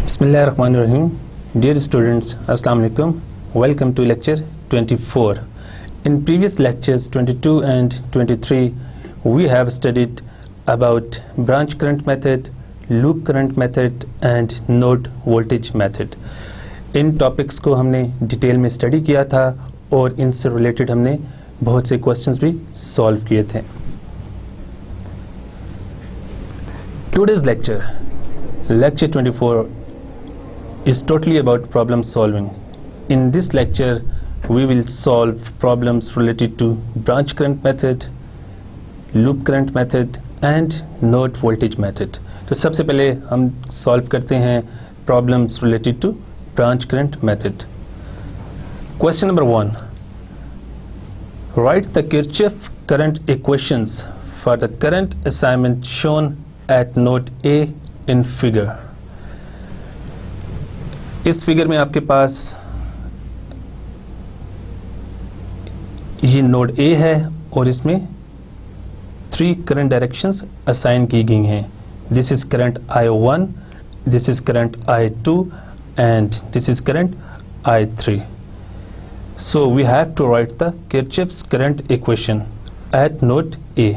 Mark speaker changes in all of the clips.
Speaker 1: Bismillahirrahmanirrahim. Dear students, Assalamu alaikum. Welcome to lecture 24. In previous lectures 22 and 23, we have studied about branch current method, loop current method and node voltage method. In topics को हमने detail में study किया था और इनसे related हमने बहुत से क्वेश्चंस भी सॉल्व किए थे. Today's lecture 24 is totally about problem solving. In this lecture we will solve problems related to branch current method, loop current method and node voltage method. तो सबसे पहले हम सॉल्व करते हैं problems related to branch current method. Question number 1. Write the Kirchhoff current equations for the current assignment shown at node A in figure. इस figure में आपके पास ये नोड A है और इसमें 3 करंट डायरेक्शंस असाइन की गई हैं. This is current I1, this is current I2 and this is current I3. So we have to write the Kirchhoff's current equation at node A.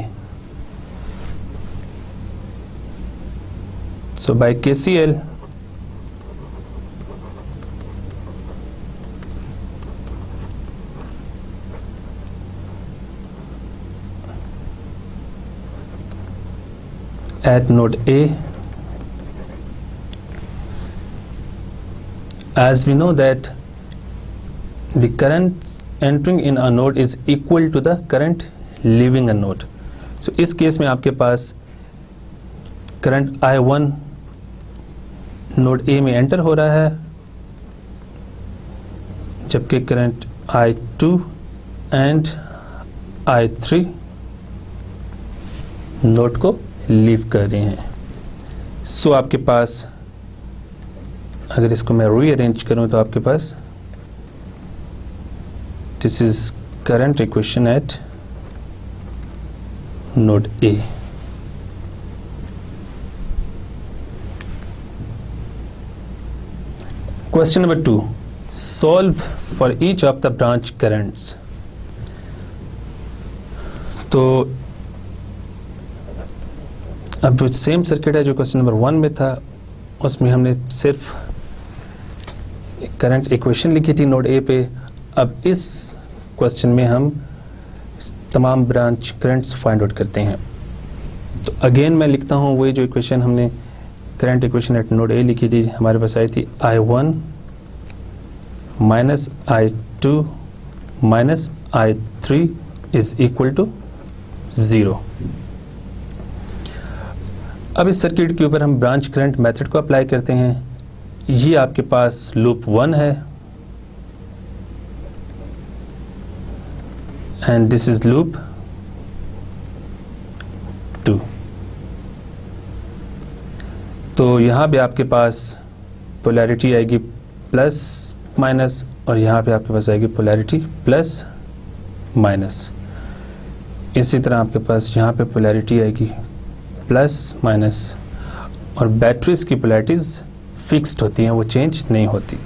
Speaker 1: So by KCL, at node A, as we know that the current entering in a node is equal to the current leaving a node. So इस case में आपके पास current I1 node A में enter हो रहा है जबकि current I2 and I3 node को leave कर रहे हैं. सो आपके पास अगर इसको मैं रीअरेंज करूं तो आपके पास this is current equation at node A. Question number 2. Solve for each of the branch currents. तो अब सेम सर्किट है जो क्वेश्चन नंबर 1 में था. उसमें हमने सिर्फ करंट इक्वेशन लिखी थी नोड A पे. अब इस क्वेश्चन में हम तमाम ब्रांच करंट्स फाइंड आउट करते हैं. तो अगेन मैं लिखता हूँ वही जो इक्वेशन हमने current equation at node A लिखी थी. हमारे पास आई थी I1 minus I2 minus I3 is equal to 0. अब इस सर्किट के ऊपर हम ब्रांच करंट मेथड को अप्लाई करते हैं. ये आपके पास लूप 1 है एंड दिस इज लूप 2. तो यहाँ पे आपके पास पोलैरिटी आएगी प्लस माइनस और यहाँ पे आपके पास आएगी पोलैरिटी प्लस माइनस. इसी तरह आपके पास यहाँ पे पोलैरिटी आएगी प्लस माइनस और बैटरीज की पोलैरिटीज फिक्स्ड होती हैं, वो चेंज नहीं होती.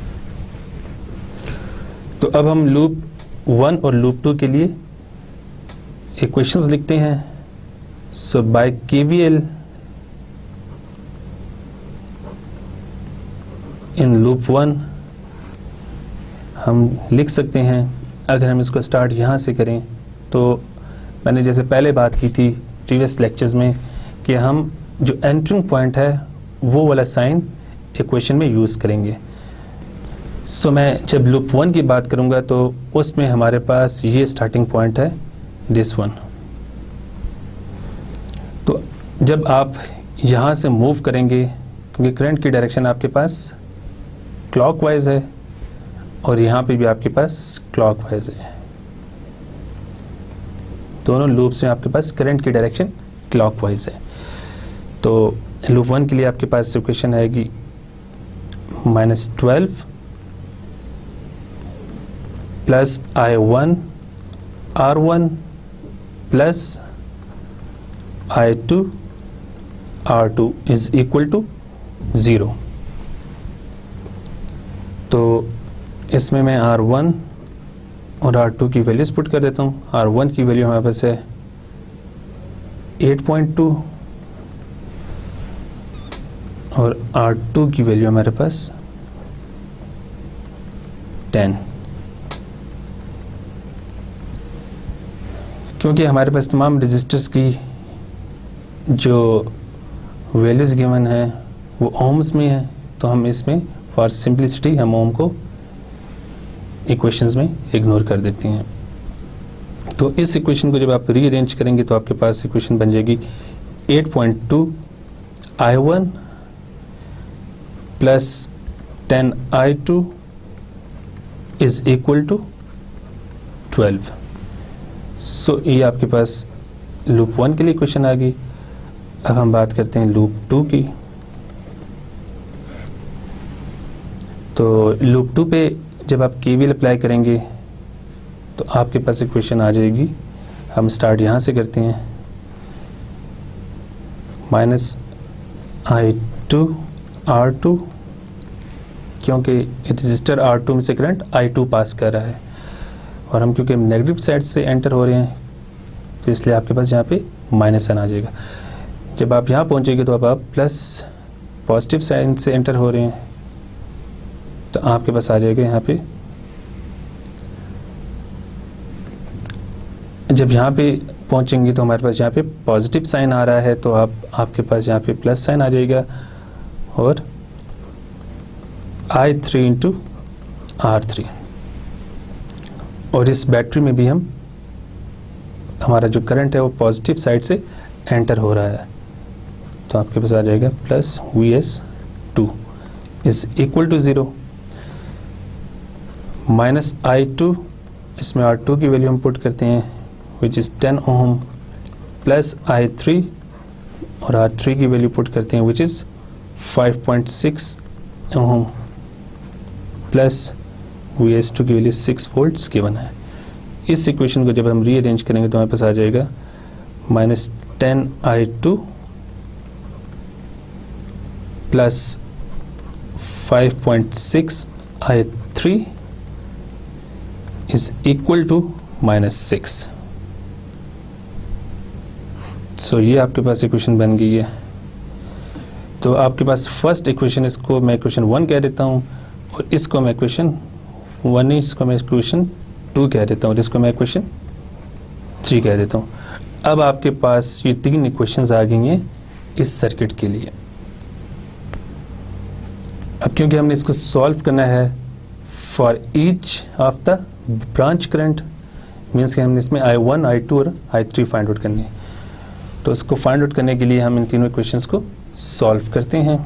Speaker 1: तो अब हम लूप 1 और लूप 2 के लिए इक्वेशंस लिखते हैं. सो बाय KVL इन लूप 1 हम लिख सकते हैं. अगर हम इसको स्टार्ट यहाँ से करें तो मैंने जैसे पहले बात की थी प्रीवियस लेक्चर्स में कि हम जो एंटरिंग पॉइंट है वो वाला साइन इक्वेशन में यूज़ करेंगे. सो मैं जब लूप 1 की बात करूँगा तो उसमें हमारे पास ये स्टार्टिंग पॉइंट है दिस वन. तो जब आप यहाँ से मूव करेंगे क्योंकि करंट की डायरेक्शन आपके पास क्लॉकवाइज है और यहाँ पे भी आपके पास क्लॉकवाइज है. दोनों लूप्स में आपके पास करंट की डायरेक्शन क्लॉकवाइज है. तो लूप 1 के लिए आपके पास इक्वेशन आएगी -12 plus I1 R1 plus I2 R2 is equal to 0. तो इसमें मैं R1 और R2 की वैल्यूज पुट कर देता हूँ। R1 की वैल्यू हमारे पास है 8.2 और R2 की वैल्यू हमारे पास 10। क्योंकि हमारे पास तमाम रजिस्टर्स की जो वैल्यूज गिवन है वो ओम्स में है, तो हम इसमें फॉर सिंपलिसिटी हम ओम को इक्वेशंस में इग्नोर कर देती हैं। तो इस इक्वेशन को जब आप रीअरेंज करेंगे तो आपके पास इक्वेशन बन जाएगी 8.2 I1 plus 10 I2 is equal to 12। So ये आपके पास लूप 1 के लिए इक्वेशन आ गई। अब हम बात करते हैं लूप 2 की। तो लूप 2 पे जब आप KVL अप्लाई करेंगे तो आपके पास इक्वेशन आ जाएगी। हम स्टार्ट यहाँ से करते हैं, -I2 R2, क्योंकि रजिस्टर R2 में से करंट I2 पास कर रहा है और हम क्योंकि नेगेटिव साइड से एंटर हो रहे हैं तो इसलिए आपके पास यहाँ पे -n आ जाएगा। जब आप यहाँ पहुँचेंगे तो अब आप प्लस पॉजिटिव साइड से एंटर हो रहे हैं तो आपके पास आ जाएगा यहाँ पे, जब यहाँ पे पहुँचेंगे तो हमारे पास यहाँ पे पॉजिटिव साइन आ रहा है तो आपके पास यहाँ पे प्लस साइन आ जाएगा और I3 इंटू R3। और इस बैटरी में भी हमारा जो करंट है वो पॉजिटिव साइड से एंटर हो रहा है तो आपके पास आ जाएगा plus VS2 is equal to 0 minus I2, इसमें R2 की वैल्यू हम पुट करते हैं which is 10 ohm plus I3 और R3 की वैल्यू पुट करते हैं which is 5.6 ohm plus VS2 की वैल्यू 6 वोल्ट्स गिवन है। इस इक्वेशन को जब हम रीअरेंज करेंगे तो हमारे पास आ जाएगा -10 I2 plus 5.6 I3 is equal to -6। So ये आपके पास इक्वेशन बन गई है। तो आपके पास फर्स्ट इक्वेशन, इसको मैं इक्वेशन 1 कह देता हूँ और इसको मैं इक्वेशन 1, इसको मैं इक्वेशन 2 कह देता हूँ और इसको मैं इक्वेशन 3 कह देता हूँ। अब आपके पास ये 3 इक्वेशंस आ गई हैं इस सर्किट के लिए। अब क्योंकि हमने इसको सॉल्व करना है for each of the branch current, means कि हमने इसमें I1, I2 और I3 फाइंड आउट करनी है, तो इसको फाइंड आउट करने के लिए हम इन तीनों इक्वेशंस को सॉल्व करते हैं।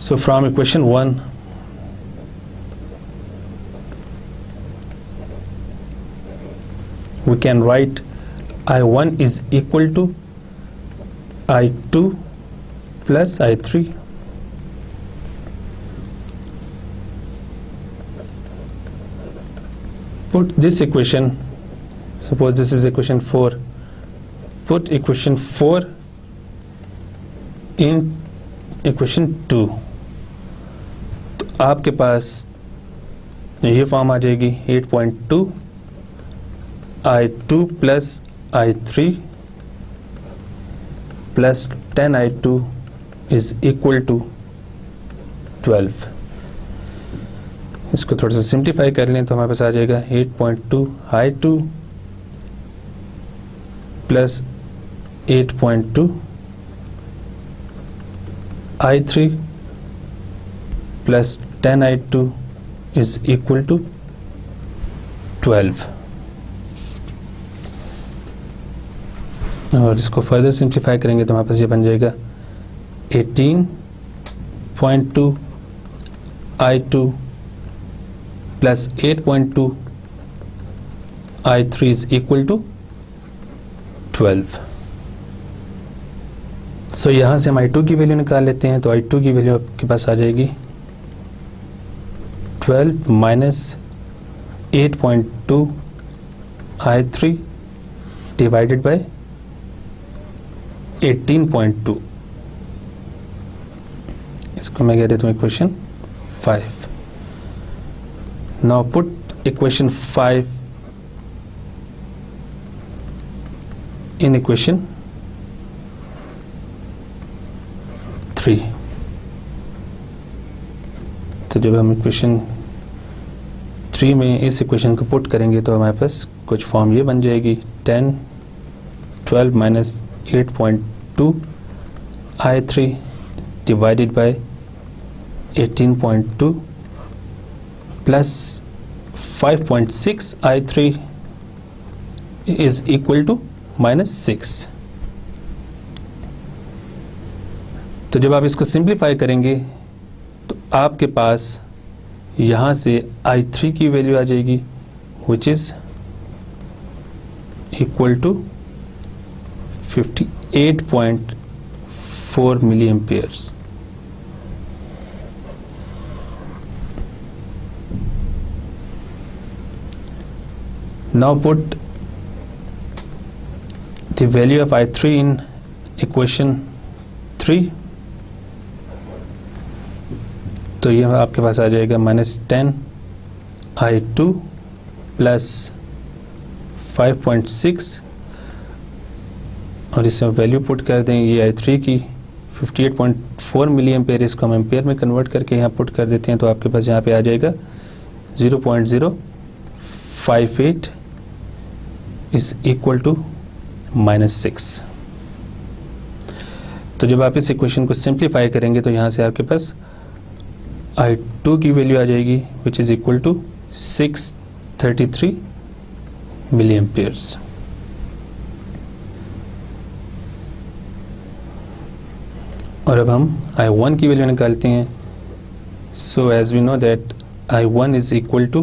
Speaker 1: So from equation 1, we can write I1 is equal to I2 plus I3 put this equation, suppose this is equation 4, put equation 4 in equation 2, तो आपके पास ये फॉर्म आ जाएगी 8.2 I2 plus I3 plus 10 I2 is equal to 12। इसको थोड़ा सा simplify कर लें तो हमारे पास आ जाएगा 8.2 I2 plus 8.2 I3 plus 10 I2 is equal to 12। और इसको फर्दर सिंप्लीफाई करेंगे तो हमारे पास ये बन जाएगा 18.2 I2 plus 8.2 I3 is equal to 12। So यहाँ से हम I2 की वैल्यू निकाल लेते हैं, तो I2 की वैल्यू आपके पास आ जाएगी 12 माइनस 8.2 I3 डिवाइडेड बाय 18.2 इसको मैं कह देता हूँ equation 5. Now put equation 5 in equation 3. तो जब हम इक्वेशन 3 में इस इक्वेशन को पुट करेंगे तो हमारे पास कुछ फॉर्म ये बन जाएगी 10 12 minus 8.2 I3 divided by 18.2 plus 5.6 I3 is equal to -6. तो जब आप इसको सिंप्लीफाई करेंगे तो आपके पास यहाँ से I3 की वैल्यू आ जाएगी which is equal to 58.4 milli amperes. Now put the value of I3 in equation 3. तो ये आपके पास आ जाएगा -10 I2 प्लस 5.6 और इसमें वैल्यू पुट कर दें ये I3 की 58.4 मिली एम्पेयर. इसको हम एम्पेयर में कन्वर्ट करके यहाँ पुट कर देते हैं तो आपके पास यहाँ पे आ जाएगा 0.058 इज इक्वल टू -6. तो जब आप इस इक्वेशन को सिंप्लीफाई करेंगे तो यहाँ से आपके पास I2 की वैल्यू आ जाएगी which is equal to 633 milli amperes. और अब हम I1 की वैल्यू निकालते हैं. So as we know that I1 is equal to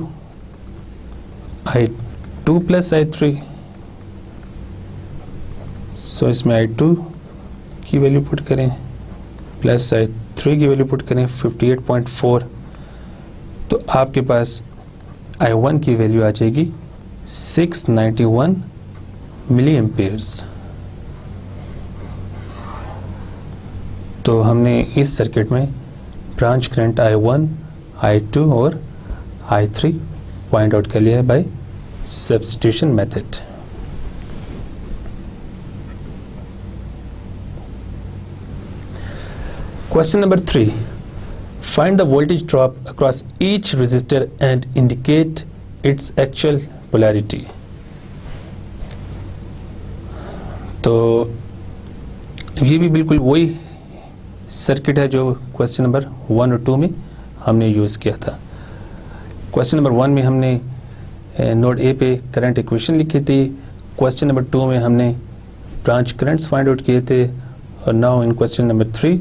Speaker 1: I2 plus I3. So इसमें I2 की वैल्यू पुट करें प्लस I3 की वैल्यू पुट करें 58.4 तो आपके पास I1 की वैल्यू आ जाएगी 691 मिली एम्पियर्स. तो हमने इस सर्किट में ब्रांच करंट I1, I2 और I3 फाइंड आउट कर लिया है by substitution method. Question number 3. Find the voltage drop across each resistor and indicate its actual polarity. तो ये भी बिल्कुल वही सर्किट है जो क्वेश्चन नंबर 1 और 2 में हमने यूज़ किया था. क्वेश्चन नंबर 1 में हमने नोड ए पे करंट इक्वेशन लिखी थी. क्वेश्चन नंबर 2 में हमने ब्रांच करंट्स फाइंड आउट किए थे. और now in question number 3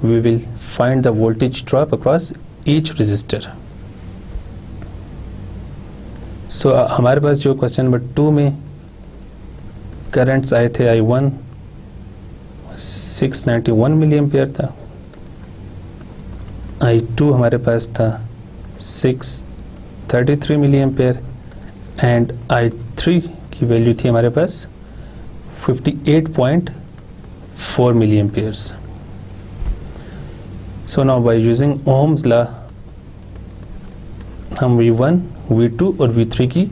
Speaker 1: we will find the voltage drop across each resistor. So हमारे पास जो क्वेश्चन नंबर 2 में करंट्स आए थे I1 691 मिली एम्पियर था. I2 हमारे पास था 633 मिली एम्पियर एंड I3 की वैल्यू थी हमारे पास 58.4 milli amperes. So now by using Ohm's law हम V1, V2 और V3 की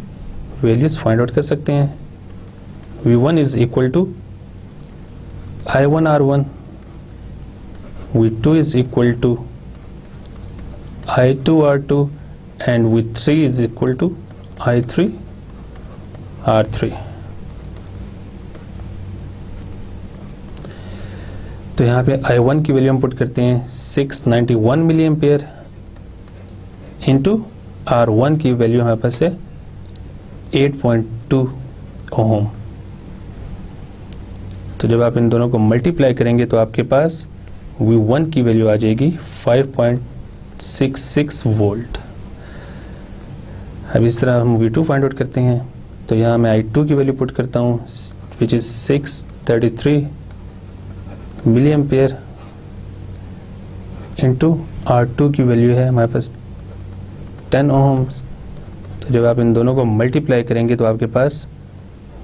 Speaker 1: वैल्यूज फाइंड आउट कर सकते हैं. V1 is equal to I1 R1, V2 is equal to I2 R2 and V3 is equal to I3 R3. तो यहाँ पे I1 की वैल्यू हम पुट करते हैं 691 मिली एम्पियर इंटू R1 की वैल्यू हमारे पास है 8.2 ओम. तो जब आप इन दोनों को मल्टीप्लाई करेंगे तो आपके पास V1 की वैल्यू आ जाएगी 5.66 वोल्ट. अब इस तरह हम V2 फाइंड आउट करते हैं. तो यहाँ मैं I2 की वैल्यू पुट करता हूँ which is 633 milli ampere into R2 की वैल्यू है हमारे पास 10 ओम्स. तो जब आप इन दोनों को मल्टीप्लाई करेंगे तो आपके पास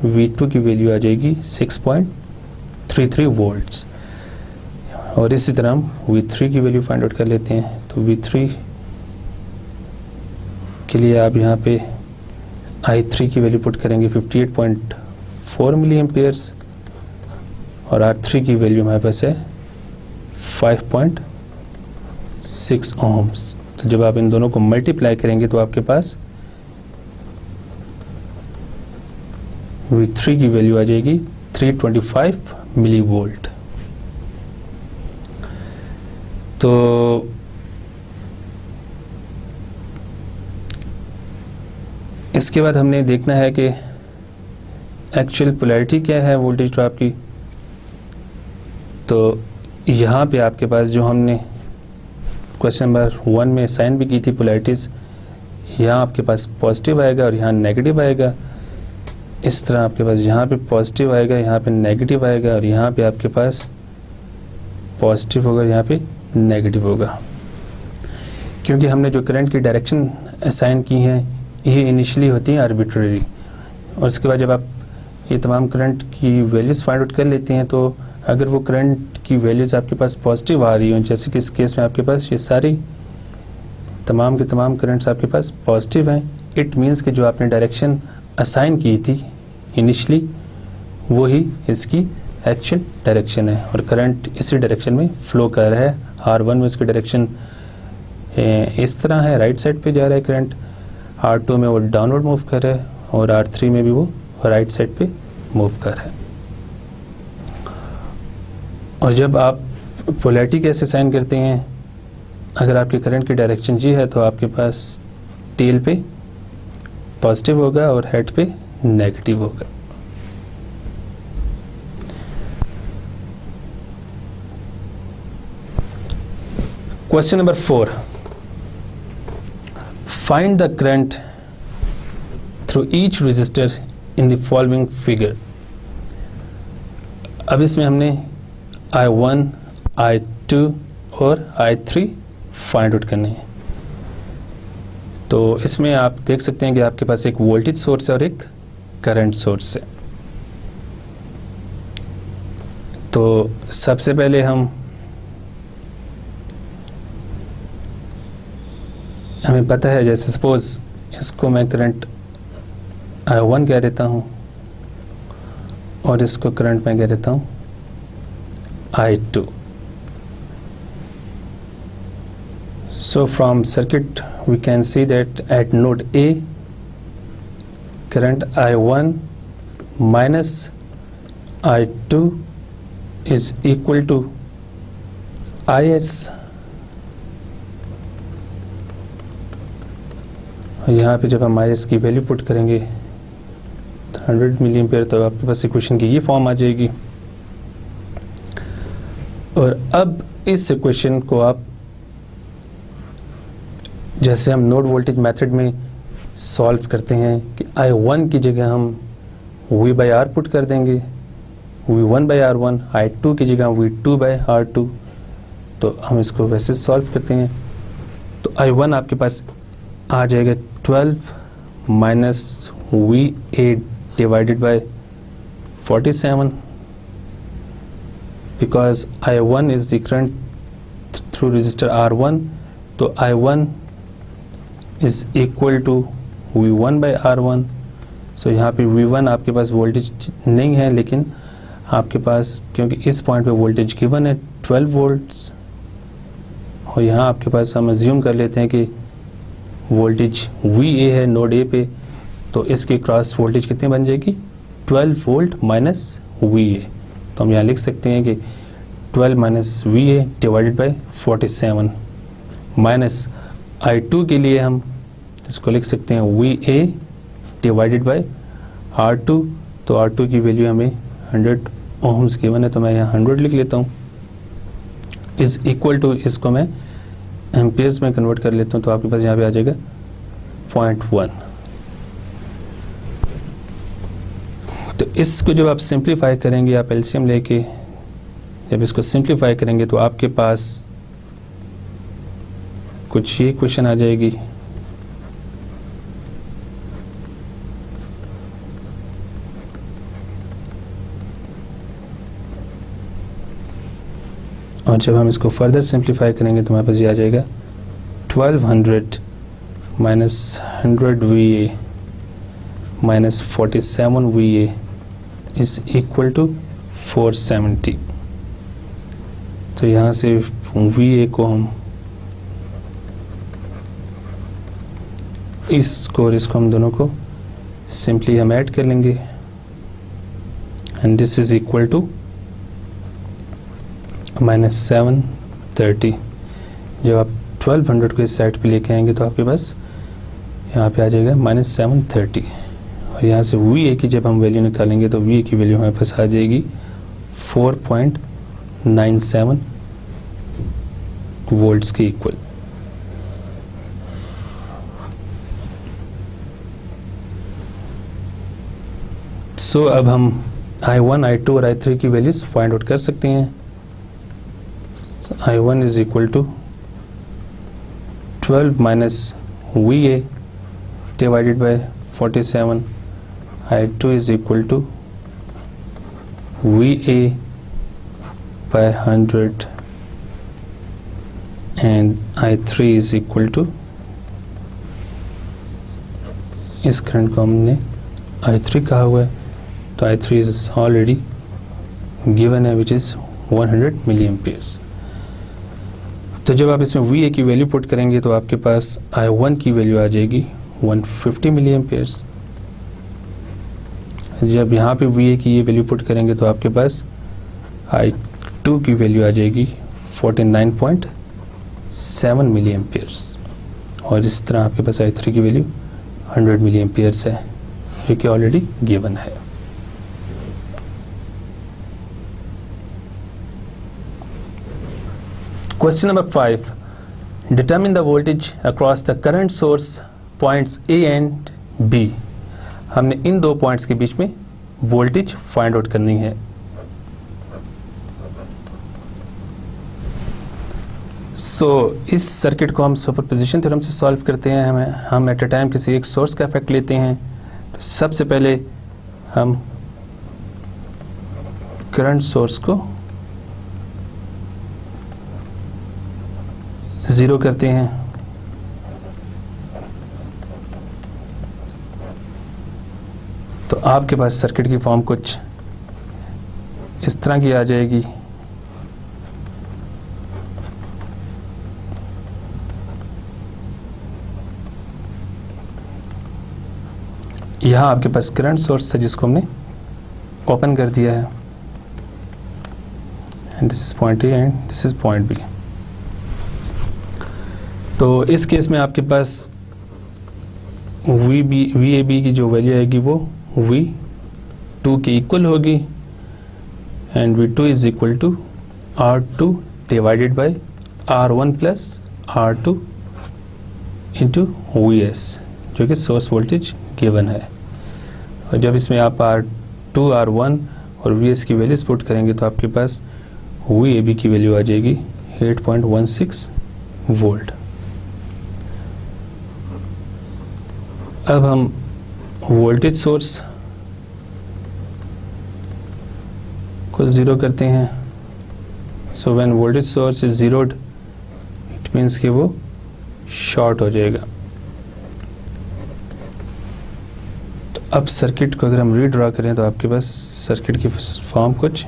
Speaker 1: V2 की वैल्यू आ जाएगी 6.33 वोल्ट्स. और इसी तरह हम V3 की वैल्यू फाइंड आउट कर लेते हैं। तो V3 के लिए आप यहाँ पे I3 की वैल्यू पुट करेंगे 58.4 मिली एम्पियर्स और R3 की वैल्यू हमारे पास है 5.6 ओम्स। तो जब आप इन दोनों को मल्टीप्लाई करेंगे तो आपके पास V3 की वैल्यू आ जाएगी 325 मिली वोल्ट। तो इसके बाद हमने देखना है कि एक्चुअल पोलैरिटी क्या है वोल्टेज ड्रॉप की। तो यहाँ पे आपके पास जो हमने क्वेश्चन नंबर 1 में साइन भी की थी पोलैरिटीज़, यहाँ आपके पास पॉजिटिव आएगा और यहाँ नेगेटिव आएगा। इस तरह आपके पास यहाँ पे पॉजिटिव आएगा, यहाँ पे नेगेटिव आएगा और यहाँ पे आपके पास पॉजिटिव होगा, यहाँ पे नेगेटिव होगा। क्योंकि हमने जो करंट की डायरेक्शन असाइन की हैं ये इनिशियली होती हैं आर्बिट्रेरी, और उसके बाद जब आप ये तमाम करंट की वैल्यूज़ फाइंड आउट कर लेते हैं तो अगर वो करंट की वैल्यूज़ आपके पास पॉजिटिव आ रही हो, जैसे कि इस केस में आपके पास ये सारी तमाम के तमाम करंट्स आपके पास पॉजिटिव हैं, इट मीन्स कि जो आपने डायरेक्शन असाइन की थी इनिशियली वही इसकी एक्चुअल डायरेक्शन है और करंट इसी डायरेक्शन में फ्लो कर रहा है। R1 में इसकी डायरेक्शन इस तरह है, राइट साइड पे जा रहा है करंट, R2 में वो डाउनवर्ड मूव कर रहा है और R3 में भी वो राइट साइड पे मूव कर रहा है। और जब आप पोलैरिटी कैसे साइन करते हैं, अगर आपके करंट की डायरेक्शन जी है तो आपके पास टेल पे पॉजिटिव होगा और हेड पे नेगेटिव होगा। Question number 4, find the current through each resistor in the following figure. अब इसमें हमने I1, I2 और I3 फाइंड आउट करने हैं। तो इसमें आप देख सकते हैं कि आपके पास एक वोल्टेज सोर्स है और एक करंट सोर्स है। तो सबसे पहले हमें पता है, जैसे सपोज इसको मैं करंट I1 कह देता हूँ और इसको करंट मैं कह देता हूँ I2. So from circuit we can see that at node A current I1 minus I2 is equal to IS। यहाँ पे जब हम IS की वैल्यू पुट करेंगे 100 मिली एम्पीयर तो आपके पास इक्वेशन की ये फॉर्म आ जाएगी। और अब इस इक्वेशन को आप जैसे हम नोड वोल्टेज मेथड में सॉल्व करते हैं कि I1 की जगह हम V/R पुट कर देंगे, V1/R1, I2 की जगह V2/R2। तो हम इसको वैसे सॉल्व करते हैं तो I1 आपके पास आ जाएगा 12 minus VA divided by 47 because I1 is the current through resistor R1। तो I1 is equal to V1/R1। सो यहाँ पे V1 आपके पास वोल्टेज नहीं है, लेकिन आपके पास क्योंकि इस पॉइंट पे वोल्टेज गिवन है 12 वोल्ट्स और यहाँ आपके पास हम अज्यूम कर लेते हैं कि वोल्टेज VA है नोड A पे, तो इसकी क्रॉस वोल्टेज कितनी बन जाएगी 12 वोल्ट माइनस VA। तो हम यहाँ लिख सकते हैं कि 12 minus VA divided by 47 minus I2 के लिए हम इसको लिख सकते हैं VA डिवाइडेड बाय R2। तो R2 की वैल्यू हमें 100 ओम्स गिवन है, तो मैं यहाँ 100 लिख लेता हूँ इज इक्वल टू, इसको मैं एम्पियर्स में कन्वर्ट कर लेता हूँ तो आपके पास यहाँ पे आ जाएगा 0.1। तो इसको जब आप सिंप्लीफाई करेंगे, आप एलसीएम लेके जब इसको सिंप्लीफाई करेंगे तो आपके पास कुछ ये क्वेश्चन आ जाएगी। और जब हम इसको फर्दर सिंप्लीफाई करेंगे तो हमारे पास ये आ जाएगा 1200 minus 100 VA minus 47 VA is equal to 470। तो यहाँ से VA को हम इसको हम दोनों को सिंपली हम ऐड कर लेंगे and this is equal to minus 730। जब आप 1200 को इस साइड पे लेके आएंगे तो आपके पास यहाँ पे आ जाएगा माइनस 730 और यहाँ से VA की जब हम वैल्यू निकालेंगे तो VA की वैल्यू हमारे पास आ जाएगी 4.97 वोल्ट्स के इक्वल। सो अब हम I1, I2 और I3 की वैल्यूज फाइंड आउट कर सकते हैं। I1 is equal to 12 minus VA divided by 47। I2 is equal to VA by 100 and I3 is equal to, इस करंट को हमने I3 कहा हुआ है तो I3 इज ऑलरेडी गिवन है विच इज 100 मिली एम्पियर्स। तो जब आप इसमें VA की वैल्यू पुट करेंगे तो आपके पास I1 की वैल्यू आ जाएगी 150 मिली एम्पियर्स। जब यहाँ पे VA की ये वैल्यू पुट करेंगे तो आपके पास I2 की वैल्यू आ जाएगी 49.7 मिली एम्पियर्स और इस तरह आपके पास I3 की वैल्यू 100 मिली एम्पियर्स है जो कि ऑलरेडी गिवन है। Question number 5. Determine the voltage across the current source points A and B. हमने इन दो पॉइंट्स के बीच में वोल्टेज फाइंड आउट करनी है। इस सर्किट को हम सुपरपोजिशन थ्योरम से सॉल्व करते हैं। हम एट अ टाइम किसी एक सोर्स का इफेक्ट लेते हैं। तो सबसे पहले हम करंट सोर्स को 0 करते हैं। तो आपके पास सर्किट की फॉर्म कुछ इस तरह की आ जाएगी। यहाँ आपके पास करंट सोर्स है जिसको हमने ओपन कर दिया है and this is point A and this is point B. तो इस केस में आपके पास VAB की जो वैल्यू आएगी वो V2 के इक्वल होगी and V2 is equal to R2 divided by R1 plus R2 into VS जो कि सोर्स वोल्टेज गिवन है। और जब इसमें आप R2, R1 और VS की वैल्यूज पुट करेंगे तो आपके पास VAB की वैल्यू आ जाएगी 8.16 वोल्ट। अब हम वोल्टेज सोर्स को 0 करते हैं। So when voltage source is zeroed it means कि वो शॉर्ट हो जाएगा। तो अब सर्किट को अगर हम रीड्रॉ करें तो आपके पास सर्किट की फॉर्म कुछ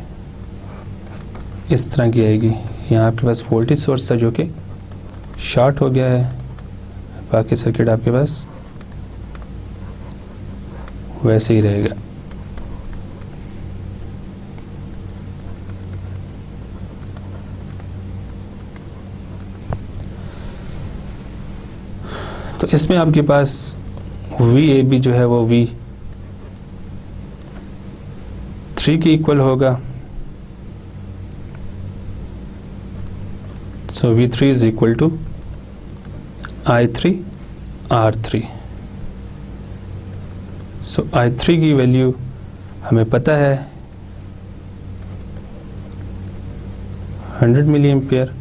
Speaker 1: इस तरह की आएगी। यहाँ आपके पास वोल्टेज सोर्स था जो कि शॉर्ट हो गया है, बाकी सर्किट आपके पास वैसे ही रहेगा। तो इसमें आपके पास VAB जो है वो V3 के इक्वल होगा। So V3 is equal to I3 R3। So I3 की वैल्यू हमें पता है 100 मिली एम्पियर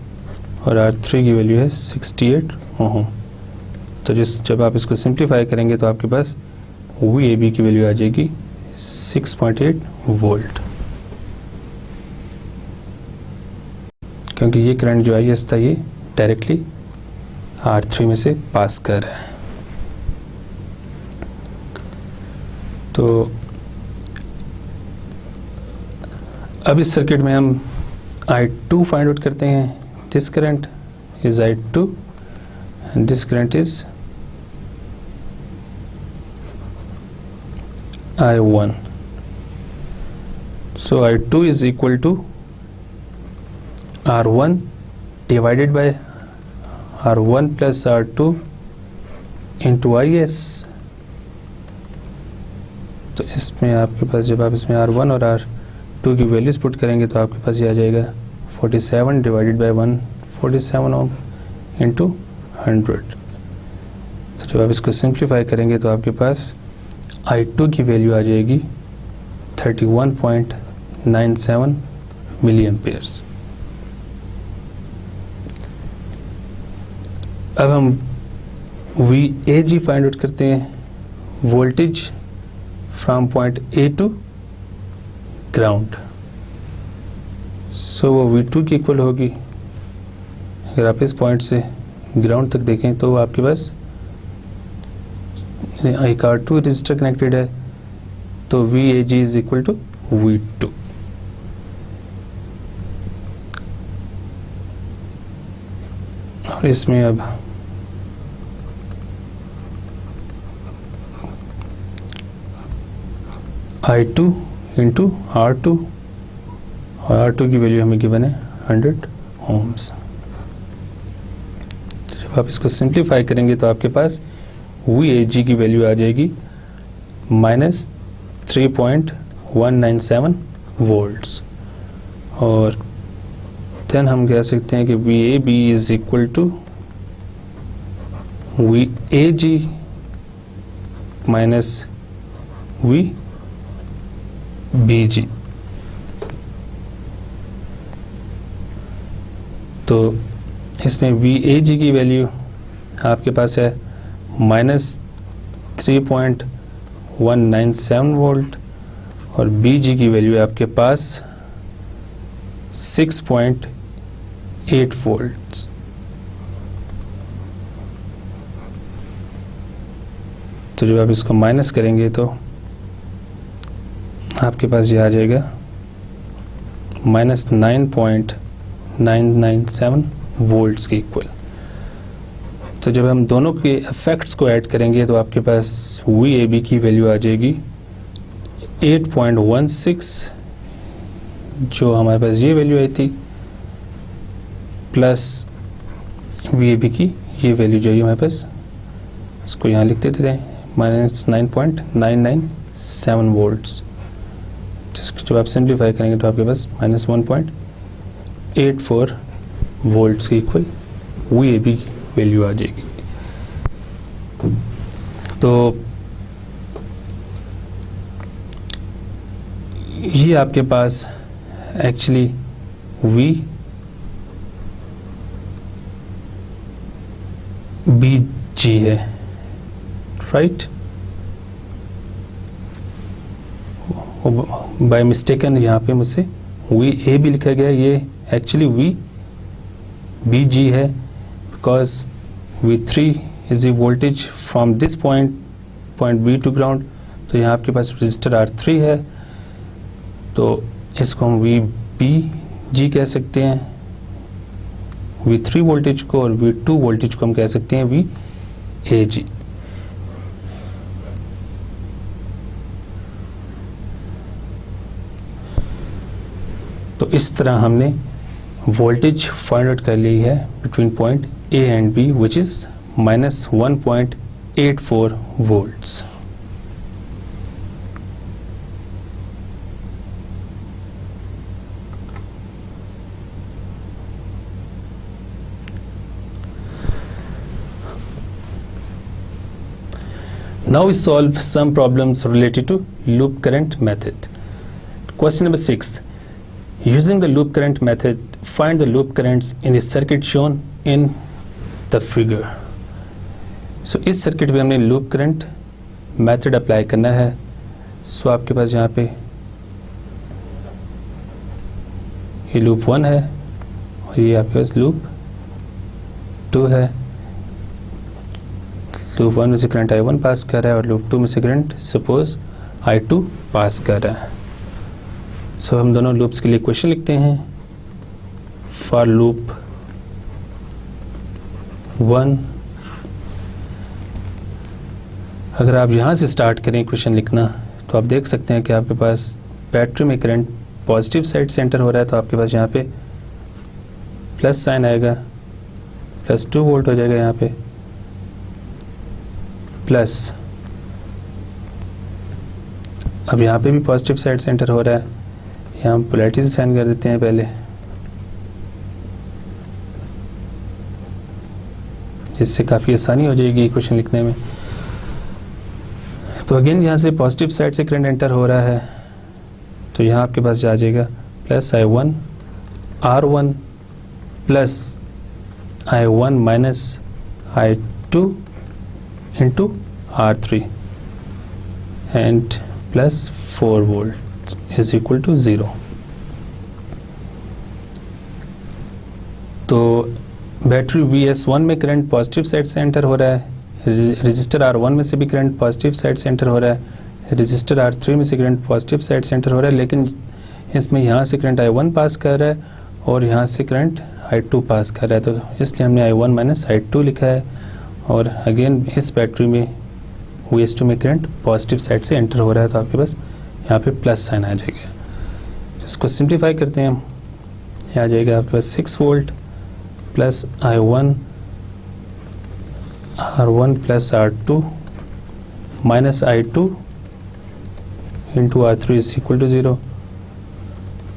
Speaker 1: और R3 की वैल्यू है 68 ओम। तो जब आप इसको सिंप्लीफाई करेंगे तो आपके पास VAB की वैल्यू आ जाएगी 6.8 वोल्ट। क्योंकि ये करंट जो IS था ये डायरेक्टली R3 में से पास कर रहा है। तो अब इस सर्किट में हम I2 फाइंड आउट करते हैं। This current is I2 and this current is I1. So I2 is equal to R1 divided by R1 plus R2 into IS. तो इसमें आपके पास जब आप इसमें R1 और R2 की वैल्यूज पुट करेंगे तो आपके पास ये आ जाएगा 47 डिवाइडेड बाई 147 ओम इंटू 100। तो जब आप इसको सिंप्लीफाई करेंगे तो आपके पास I2 की वैल्यू आ जाएगी 31.97 मिली एम्पेयर्स। अब हम VAG फाइंड आउट करते हैं, voltage from point A to ground. So वो V2 की इक्वल होगी। अगर आप इस पॉइंट से ग्राउंड तक देखें तो आपके पास एक R2 रजिस्टर कनेक्टेड है, तो VAG is equal to V2। और इसमें अब I2 इंटू R2 और R2 की वैल्यू हमें गिवन है 100 ओम्स। जब आप इसको सिंप्लीफाई करेंगे तो आपके पास VAG की वैल्यू आ जाएगी -3.197 वोल्ट्स। और देन हम कह सकते हैं कि VAB is equal to VAG minus VBG। तो इसमें VAG की वैल्यू आपके पास है -3.197 वोल्ट और BG की वैल्यू है आपके पास 6.8 वोल्ट्स। तो जब आप इसको माइनस करेंगे तो आपके पास ये आ जाएगा -9.997 वोल्ट्स के इक्वल। तो जब हम दोनों के इफेक्ट्स को ऐड करेंगे तो आपके पास VAB की वैल्यू आ जाएगी 8.16, जो हमारे पास ये वैल्यू आई थी, प्लस VAB की ये वैल्यू जो है हमारे पास, इसको यहाँ लिख देते थे -9.997 वोल्ट्स। जिसको जब आप सिंप्लीफाई करेंगे तो आपके पास -1.84 वोल्ट्स के इक्वल VAB वैल्यू आ जाएगी। तो ये आपके पास एक्चुअली VBG है, राइट। बाय मिस्टेकन यहाँ पे मुझसे VAB लिखा गया, ये एक्चुअली VBG है, because V3 is the voltage from this point B to ground. तो यहाँ आपके पास रजिस्टर R3 है, तो इसको हम VBG कह सकते हैं V3 वोल्टेज को, और V2 वोल्टेज को हम कह सकते हैं VAG। तो इस तरह हमने वोल्टेज फाइंड आउट कर ली है between point A and B, which is -1.84 volts. Now we solve some problems related to loop current method. Question number 6. Using the loop current method, find the loop currents in the circuit shown in the figure. So इस circuit में हमने loop current method apply करना है। सो आपके पास यहाँ पे ये loop 1 है और ये आपके पास लूप 2 है। लूप 1 में से करंट I1 पास कर रहा है और लूप 2 में से करंट सपोज I2 पास कर रहा है। सो हम दोनों लूप्स के लिए इक्वेशन लिखते हैं। फॉर लूप 1, अगर आप यहाँ से स्टार्ट करें इक्वेशन लिखना तो आप देख सकते हैं कि आपके पास बैटरी में करंट पॉजिटिव साइड से एंटर हो रहा है, तो आपके पास यहाँ पे प्लस साइन आएगा, +2 वोल्ट हो जाएगा यहाँ पे, प्लस अब यहाँ पे भी पॉजिटिव साइड से एंटर हो रहा है, यहाँ हम पोलैरिटी से साइन कर देते हैं पहले, इससे काफ़ी आसानी हो जाएगी इक्वेशन लिखने में। तो अगेन यहाँ से पॉजिटिव साइड से करंट एंटर हो रहा है, तो यहाँ आपके पास आ जाएगा +I1 R1 plus I1 minus I2 into R3 and plus 4 volt is equal to 0। तो बैटरी VS1 में करंट पॉजिटिव साइड से एंटर हो रहा है, रजिस्टर R1 में से भी करंट पॉजिटिव साइड से एंटर हो रहा है, रजिस्टर R3 में से करंट पॉजिटिव साइड से एंटर हो रहा है, लेकिन इसमें यहाँ से करंट I1 पास कर रहा है और यहाँ से करंट I2 पास कर रहा है, तो इसलिए हमने I1 माइनस I2 लिखा है। और अगेन इस बैटरी में VS2 में करंट पॉजिटिव साइड से एंटर हो रहा है, तो आपके पास यहाँ पे प्लस साइन आ जाएगा। इसको सिंप्लीफाई करते हैं, यहाँ आ जाएगा आपके पास 6 volt plus I1 R1 plus R2 minus I2 into R3 is equal to 0।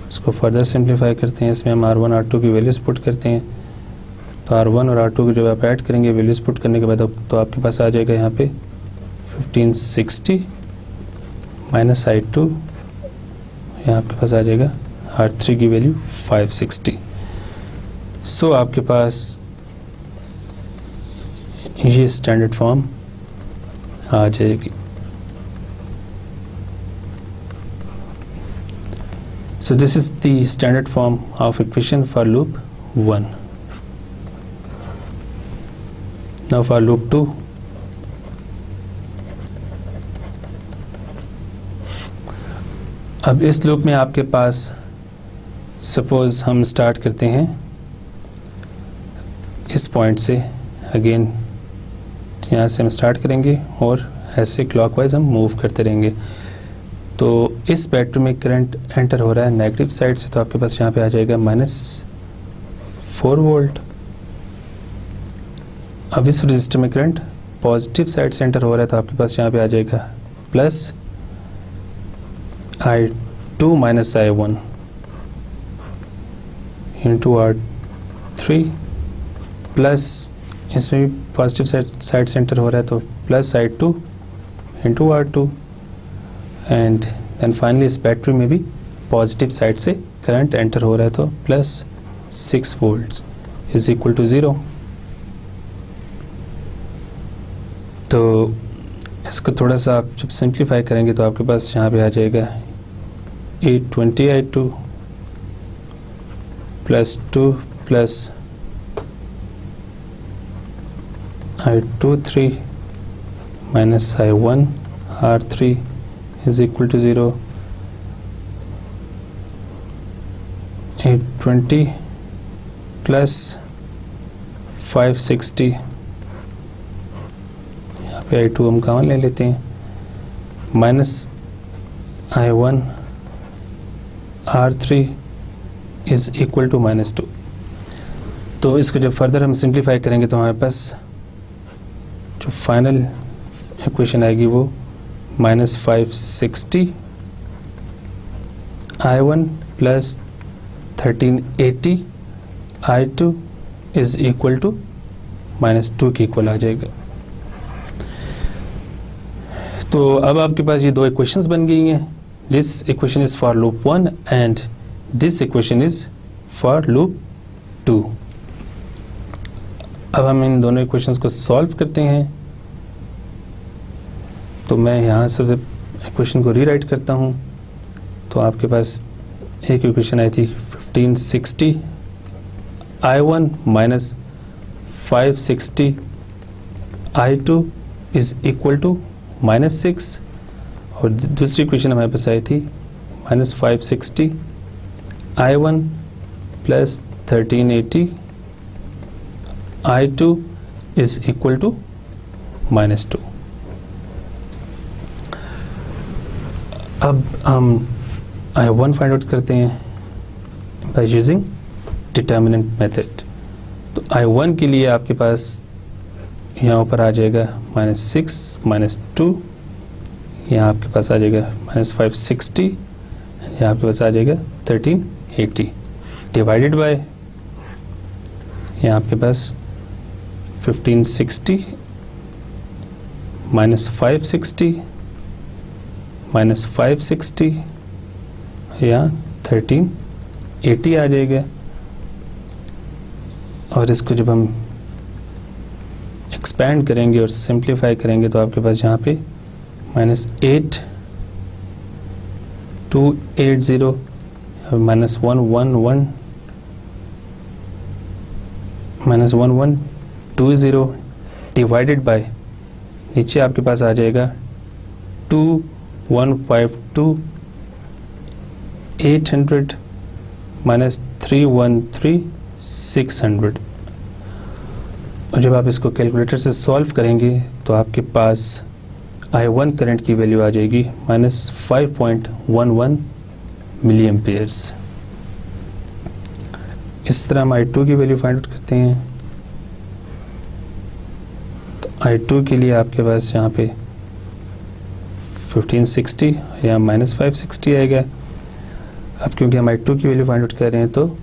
Speaker 1: इसको फर्दर सिंप्लीफाई करते हैं, इसमें हम R1 R2 की वैल्यूज पुट करते हैं, तो R1 और R2 की जब आप ऐड करेंगे वैल्यूज पुट करने के बाद तो आपके पास आ जाएगा यहाँ पे 1560 माइनस I2, यहाँ आपके पास आ जाएगा R3 की वैल्यू 560। सो आपके पास ये स्टैंडर्ड फॉर्म आ जाएगी। So this is the standard form of equation for loop 1. Now for loop 2, अब इस लूप में आपके पास सपोज हम स्टार्ट करते हैं इस पॉइंट से, अगेन यहाँ से हम स्टार्ट करेंगे और ऐसे क्लॉकवाइज हम मूव करते रहेंगे। तो इस बैटरी में करंट एंटर हो रहा है नेगेटिव साइड से, तो आपके पास यहाँ पे आ जाएगा -4 वोल्ट। अब इस रजिस्टर में करंट पॉजिटिव साइड से एंटर हो रहा है, तो आपके पास यहाँ पे आ जाएगा plus I2 minus I1 into R3 plus इसमें भी पॉजिटिव साइड से एंटर हो रहा है, तो plus I2 into R2 and then finally इस बैटरी में भी पॉजिटिव साइड से करंट एंटर हो रहा है, तो plus 6 volt is equal to 0। तो इसको थोड़ा सा आप जब सिंप्लीफाई करेंगे तो आपके पास यहाँ पे आ जाएगा 820 I2 plus 2 plus I2 3 minus I1 R3 is equal to 0। 820 plus 560, यहाँ पे I2 हम कॉमन ले लेते हैं, minus I1 R3 is equal to -2। तो इसको जब फर्दर हम सिंप्लीफाई करेंगे तो हमारे पास जो फाइनल इक्वेशन आएगी वो -560 I1 plus 1380 I2 is equal to -2 के इक्वल आ जाएगा। तो अब आपके पास ये दो इक्वेशंस बन गई हैं। This equation is for loop 1 and this equation is for loop 2। अब हम इन दोनों इक्वेशंस को सॉल्व करते हैं। तो मैं यहाँ सबसे इक्वेशन को रीराइट करता हूँ। तो आपके पास एक इक्वेशन आई थी 1560 I1 minus 560 I2 is equal to -6, और दूसरी इक्वेशन हमारे पास आई थी -560 I1 plus 1380 I2 is equal to -2। अब हम I1 फाइंड आउट करते हैं बाय यूजिंग डिटर्मिनेंट मेथड। तो I1 के लिए आपके पास यहाँ ऊपर आ जाएगा -6 -2, यहाँ आपके पास आ जाएगा -560, यहाँ आपके पास आ जाएगा 1380 डिवाइडेड बाय यहाँ आपके पास 1560 -560 -560, यहाँ 1380 आ जाएगा। और इसको जब हम एक्सपैंड करेंगे और सिंप्लीफाई करेंगे तो आपके पास यहाँ पे -8 280 -111 -1120 डिवाइडेड बाय नीचे आपके पास आ जाएगा 2152 800 -313 600। और जब आप इसको कैलकुलेटर से सॉल्व करेंगे तो आपके पास I1 करंट की वैल्यू आ जाएगी -5.11 मिली एम्पियर्स। इस तरह हम I2 की वैल्यू फाइंड आउट करते हैं। तो I2 के लिए आपके पास यहाँ पे 1560 या -560 आएगा। अब क्योंकि हम I2 की वैल्यू फाइंड आउट कर रहे हैं तो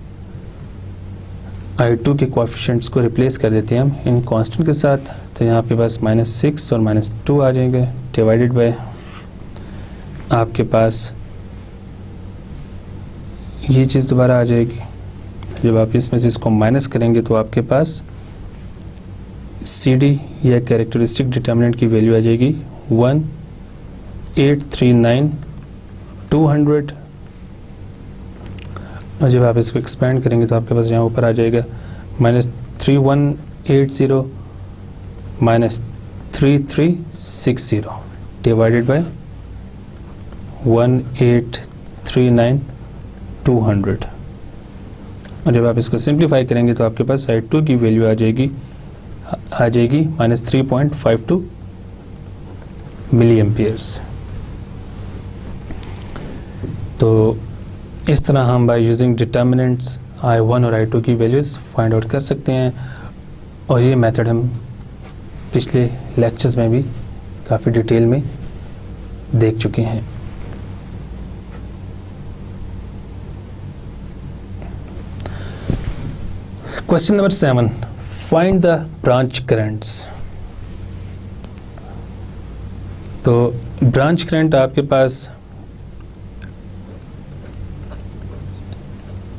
Speaker 1: I2 के कोएफिशिएंट्स को रिप्लेस कर देते हैं हम इन कांस्टेंट के साथ। तो यहाँ आपके पास -6 और -2 आ जाएंगे डिवाइडेड बाय आपके पास ये चीज़ दोबारा आ जाएगी। जब आप इसमें से इसको माइनस करेंगे तो आपके पास CD या कैरेक्टरिस्टिक डिटर्मिनेंट की वैल्यू आ जाएगी 1839 200। और जब आप इसको एक्सपेंड करेंगे तो आपके पास यहाँ ऊपर आ जाएगा -3180 -3360 डिवाइडेड बाय 1839 200। और जब आप इसको सिंप्लीफाई करेंगे तो आपके पास I2 की वैल्यू आ जाएगी -3.52 मिली एम्पियर्स। तो इस तरह हम बाय यूजिंग डिटर्मिनेंट्स I1 और I2 की वैल्यूज़ फाइंड आउट कर सकते हैं। और ये मेथड हम पिछले लेक्चर्स में भी काफ़ी डिटेल में देख चुके हैं। Question number 7, find the branch currents. तो ब्रांच करंट आपके पास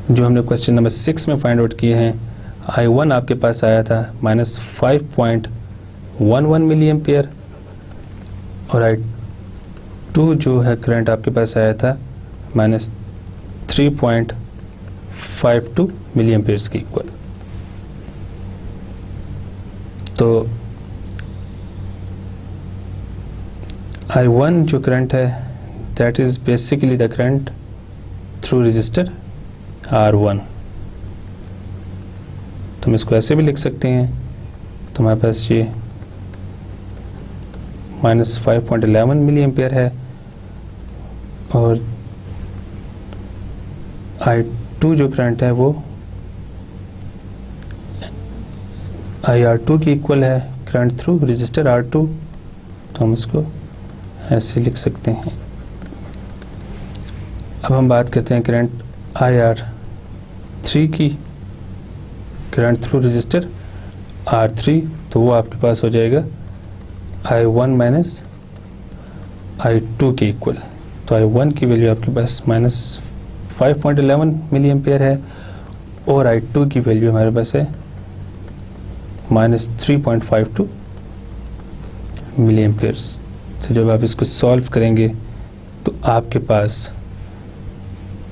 Speaker 1: जो हमने क्वेश्चन नंबर 6 में फाइंड आउट किए हैं, I1 आपके पास आया था -5.11 मिली एम्पियर और I2 जो है करंट आपके पास आया था -3.52 मिली एम्पियर्स के इक्वल। तो I1 जो करंट है that is basically the current through register R1। तो हम इसको ऐसे भी लिख सकते हैं। तो हमारे पास ये -5.11 मिली एम्पियर है और I2 जो करंट है वो IR2 की इक्वल है, करंट थ्रू रजिस्टर R2। तो हम इसको ऐसे लिख सकते हैं। अब हम बात करते हैं करंट IR3 की, करंट थ्रू रजिस्टर R3। तो वो आपके पास हो जाएगा I1 माइनस I2 के इक्वल। तो I1 की वैल्यू आपके पास -5.11 मिली एम्पियर है और I2 की वैल्यू हमारे पास है -3.52 मिली एम्पियर्स। तो जब आप इसको सॉल्व करेंगे तो आपके पास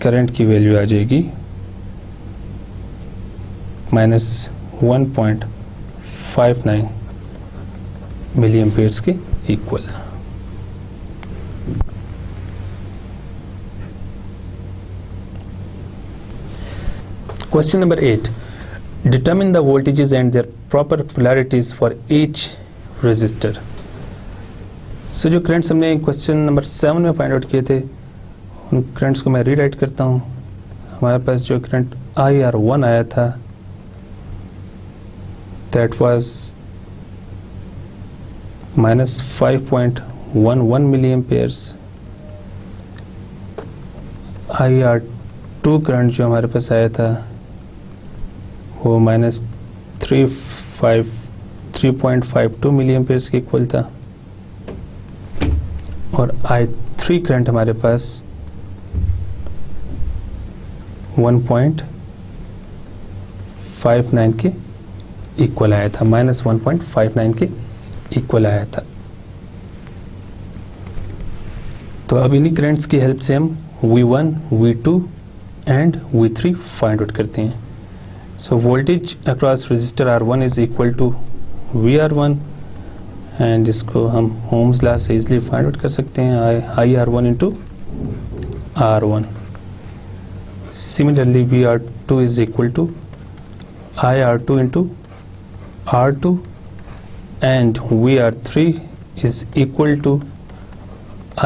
Speaker 1: करंट की वैल्यू आ जाएगी माइनस 1.59 मिली एम्पियर्स के equal. Question number 8. Determine the voltages and their proper polarities for each resistor. So जो करंट्स हमने क्वेश्चन नंबर 7 में फाइंड आउट किए थे, उन करंट्स को मैं रीराइट करता हूँ। हमारे पास जो करंट IR1 आया था, that was minus 5.11 milliamperes. IR2 current जो हमारे पास आया था वो माइनस 3.52 मिली एम्पियर्स के इक्वल था, और I3 करंट हमारे पास 1.59 के इक्वल आया था, माइनस 1.59 के इक्वल आया था। तो अब इन्हीं करंट्स की हेल्प से हम V1, V2 and V3 find out करते हैं। So voltage across resistor R1 is equal to VR1, and इसको हम Ohm's law से easily find out कर सकते हैं, IR1 into R1. Similarly VR2 is equal to IR2 into R2, and VR3 is equal to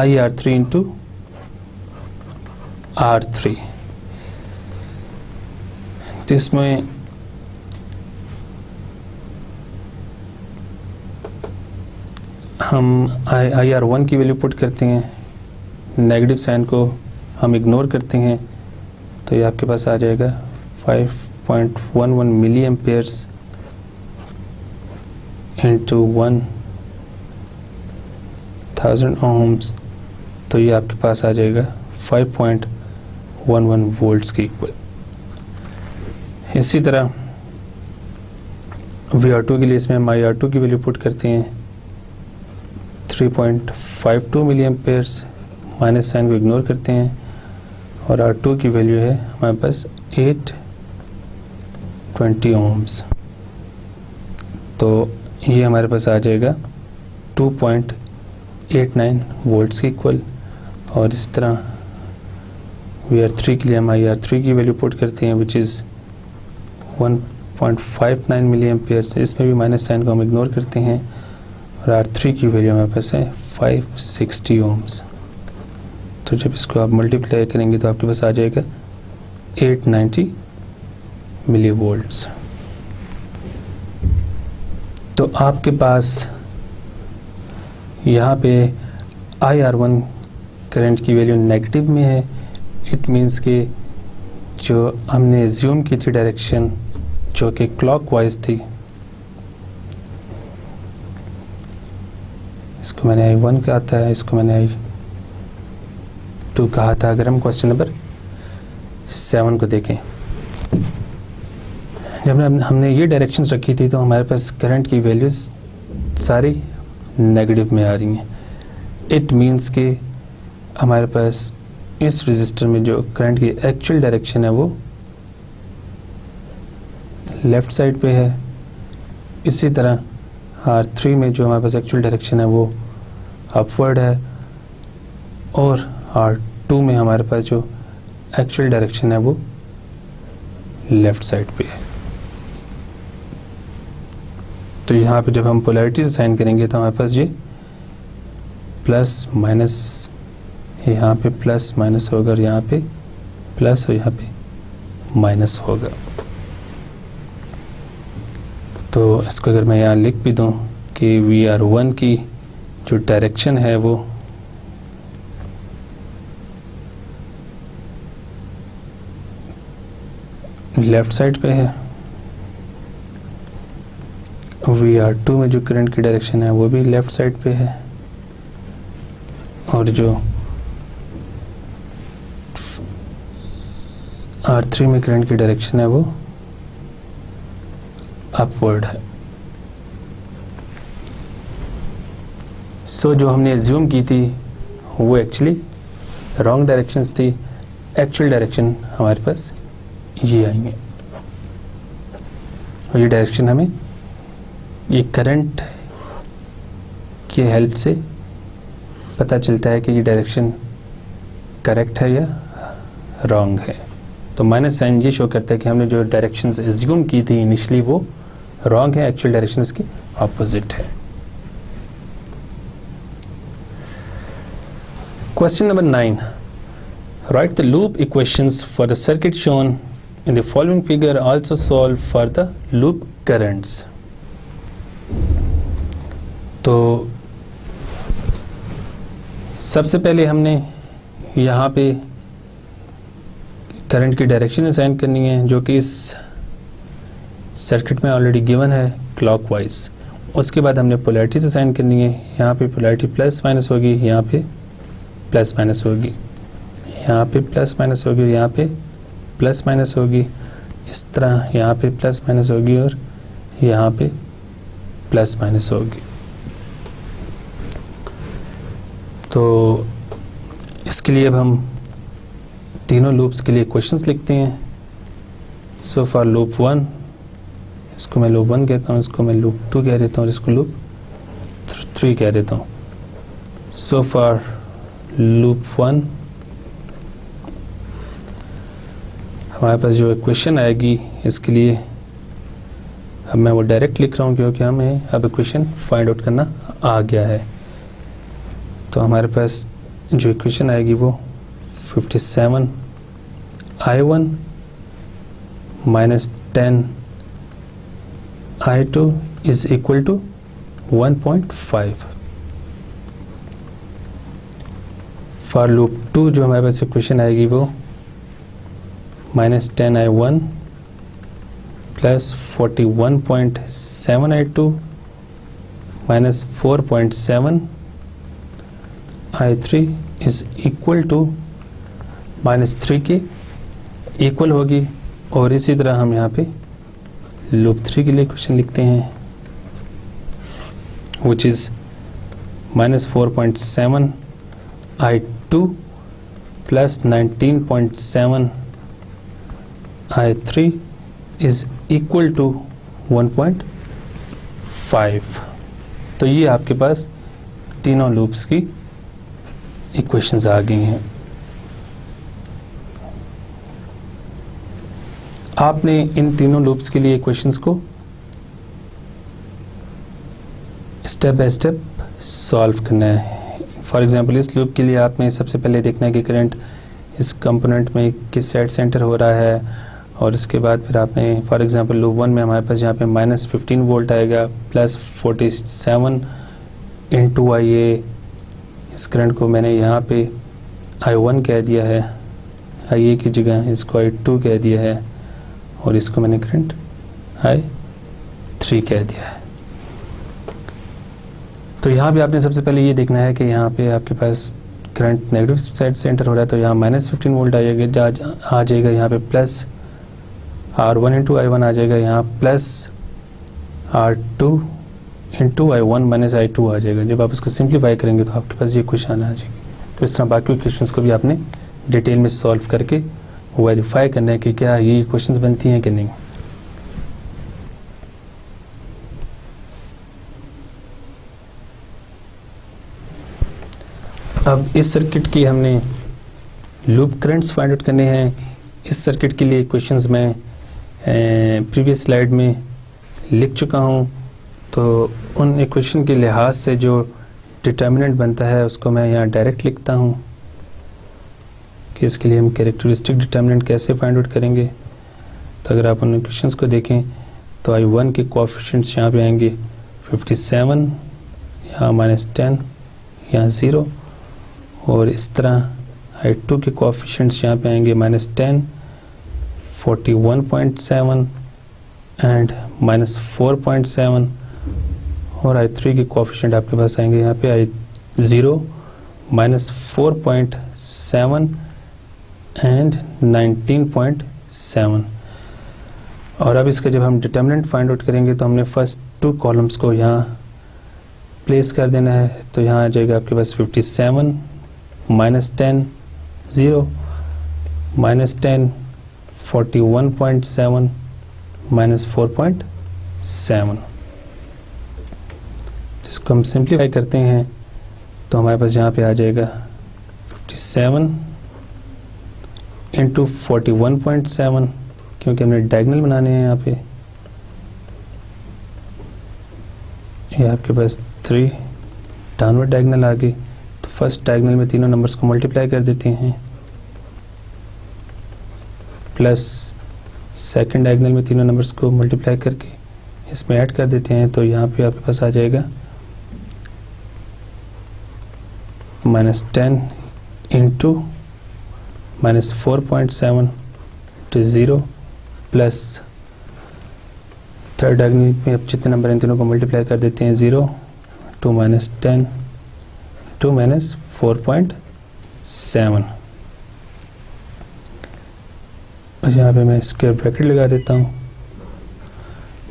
Speaker 1: IR3 into R3. तो इसमें हम IR1 की वैल्यू पुट करते हैं, नेगेटिव साइन को हम इग्नोर करते हैं, तो ये आपके पास आ जाएगा 5.11 मिली एम्पियर्स इंटू 1000 ohms, तो ये आपके पास आ जाएगा 5.11 वोल्ट्स के इक्वल। इसी तरह VR2 के लिए इसमें हम IR2 की वैल्यू पुट करते हैं 3.52 मिली एम्पियर्स, माइनस साइन को इग्नोर करते हैं, और R2 की वैल्यू है हमारे पास 820 ohms, तो ये हमारे पास आ जाएगा 2.89 वोल्ट्स के इक्वल। और इस तरह VR3 के लिए हम IR3 की वैल्यू पुट करते हैं विच इज़ 1.59 मिली एम्पियर्स, इसमें भी माइनस साइन को हम इग्नोर करते हैं, और R3 की वैल्यू हमारे पास है 560 ohms। तो जब इसको आप मल्टीप्लाई करेंगे तो आपके पास आ जाएगा 890 मिली वोल्ट्स। तो आपके पास यहाँ पे IR1 करंट की वैल्यू नेगेटिव में है। इट मीन्स कि जो हमने एज्यूम की थी डायरेक्शन जो कि क्लॉकवाइज थी, इसको मैंने I1 कहा था, इसको मैंने I2 कहा था। अगर हम क्वेश्चन नंबर 7 को देखें, जब हमने ये डायरेक्शंस रखी थी तो हमारे पास करंट की वैल्यूज सारी नेगेटिव में आ रही हैं। इट मीन्स कि हमारे पास इस रजिस्टर में जो करंट की एक्चुअल डायरेक्शन है वो लेफ़्ट साइड पे है। इसी तरह R3 में जो हमारे पास एक्चुअल डायरेक्शन है वो अपवर्ड है, और R2 में हमारे पास जो एक्चुअल डायरेक्शन है वो लेफ़्ट साइड पे है। तो यहाँ पे जब हम पोलैरिटी साइन करेंगे तो हमारे पास ये प्लस माइनस, यहाँ पे प्लस माइनस होगा, और यहाँ पे प्लस और यहाँ पे माइनस होगा। तो इसको अगर मैं यहाँ लिख भी दूँ कि VR1 की जो डायरेक्शन है वो लेफ़्ट साइड पे है, VR2 में जो करंट की डायरेक्शन है वो भी लेफ़्ट साइड पे है, और जो R3 में करंट की डायरेक्शन है वो अपवर्ड है। सो जो हमने एज्यूम की थी वो एक्चुअली रॉन्ग डायरेक्शंस थी। एक्चुअल डायरेक्शन हमारे पास ये आएंगे। और ये डायरेक्शन हमें ये करंट की हेल्प से पता चलता है कि ये डायरेक्शन करेक्ट है या रॉन्ग है। तो माइनस साइन ये शो करता है कि हमने जो डायरेक्शंस एज्यूम की थी इनिशियली वो रॉन्ग है, एक्चुअल डायरेक्शन इसकी ऑपोजिट है। Question number 9, right the loop equations for the circuit shown in the following figure, also solve for the loop currents. तो सबसे पहले हमने यहाँ पे करंट की डायरेक्शन असाइन करनी है जो कि इस सर्किट में ऑलरेडी गिवन है क्लॉकवाइज। उसके बाद हमने पोलैरिटीज असाइन करनी है। यहाँ पे पोलैरिटी प्लस माइनस होगी, यहाँ पे प्लस माइनस होगी, यहाँ पे प्लस माइनस होगी और यहाँ पे प्लस माइनस होगी। इस तरह यहाँ पे प्लस माइनस होगी और यहाँ पे प्लस माइनस होगी। तो इसके लिए अब हम तीनों लूप्स के लिए क्वेश्चंस लिखते हैं। सो फॉर लूप 1, इसको मैं लूप 1 कहता हूँ, इसको मैं लूप 2 कह देता हूँ और इसको लूप 3 कह देता हूँ। सो फॉर लूप 1 हमारे पास जो इक्वेशन आएगी इसके लिए अब मैं वो डायरेक्ट लिख रहा हूँ क्योंकि हमें अब इक्वेशन फाइंड आउट करना आ गया है। तो हमारे पास जो इक्वेशन आएगी वो 57 I1 minus 10 I2 is equal to 1.5। For loop 2 जो हमारे पास इक्वेशन आएगी वो minus 10 I1 plus 41.7 I2 minus 4.7 I3 is equal to -3 के इक्वल होगी। और इसी तरह हम यहाँ पे लूप 3 के लिए क्वेश्चन लिखते हैं which is -4.7 I2 plus 19.7 I3 is equal to 1.5। तो ये आपके पास तीनों लूप्स की इक्वेशंस आ गई हैं। आपने इन तीनों लूप्स के लिए इक्वेशंस को स्टेप बाय स्टेप सॉल्व करना है। फॉर एग्जांपल इस लूप के लिए आपने सबसे पहले देखना है कि करंट इस कंपोनेंट में किस साइड से एंटर हो रहा है और इसके बाद फिर आपने फॉर एग्जांपल लूप 1 में हमारे पास यहाँ पे -15 वोल्ट आएगा प्लस 47 इंटू IA। इस करंट को मैंने यहाँ पे I1 कह दिया है, IA की जगह इसको I2 कह दिया है और इसको मैंने करंट I3 कह दिया है। तो यहाँ पे आपने सबसे पहले ये देखना है कि यहाँ पे आपके पास करंट नेगेटिव साइड से एंटर हो रहा है तो यहाँ -15 वोल्ट आ जाएगा, यहाँ पे प्लस R1 इंटू I1 आ जाएगा, यहाँ plus R2 into I1 minus I2 आ जाएगा। जब आप इसको सिंप्लीफाई करेंगे तो आपके पास ये क्वेश्चन आ जाएगी। तो इस तरह बाकी क्वेश्चंस को भी आपने डिटेल में सॉल्व करके वेरीफाई करना है कि क्या ये क्वेश्चंस बनती हैं कि नहीं। अब इस सर्किट की हमने लूप करंट्स फाइंड आउट करने हैं। इस सर्किट के लिए क्वेश्चंस मैं प्रीवियस स्लाइड में लिख चुका हूं, तो उन इक्वेशन के लिहाज से जो डिटर्मिनेंट बनता है उसको मैं यहाँ डायरेक्ट लिखता हूं कि इसके लिए हम कैरेक्टरिस्टिक डिटर्मिनेंट कैसे फाइंड आउट करेंगे। तो अगर आप उन इक्वेशंस को देखें तो I1 के कोएफिशिएंट्स यहाँ पे आएंगे 57, यहाँ -10, यहाँ 0 और इस तरह I2 के कोएफिशिएंट्स यहाँ पे आएंगे -10, 41.7 एंड -4.7 और I3 के कोएफिशिएंट आपके पास आएंगे यहाँ पे I0 -4.7 एंड 19.7। और अब इसका जब हम डिटर्मिनेंट फाइंड आउट करेंगे तो हमने फर्स्ट 2 कॉलम्स को यहाँ प्लेस कर देना है। तो यहाँ आ जाएगा आपके पास 57 -10 0 -10 41.7 -4.7 जिसको हम सिंप्लीफाई करते हैं तो हमारे पास यहाँ पे आ जाएगा 57 इंटू 41.7, क्योंकि हमने डायगोनल बनाने हैं यहाँ पे। ये आपके पास 3 डाउनवर्ड डायगोनल आ गई, तो फर्स्ट डायगोनल में तीनों नंबर्स को मल्टीप्लाई कर देते हैं, प्लस सेकंड डायगोनल में तीनों नंबर्स को मल्टीप्लाई करके इसमें ऐड कर देते हैं, तो यहाँ पे आपके पास आ जाएगा -10 into -4.7 to 0 plus third diagonal में अब जितने नंबर इन तीनों को मल्टीप्लाई कर देते हैं 0 to -10 to -4.7, और यहाँ पे मैं स्क्वायर ब्रैकेट लगा देता हूँ,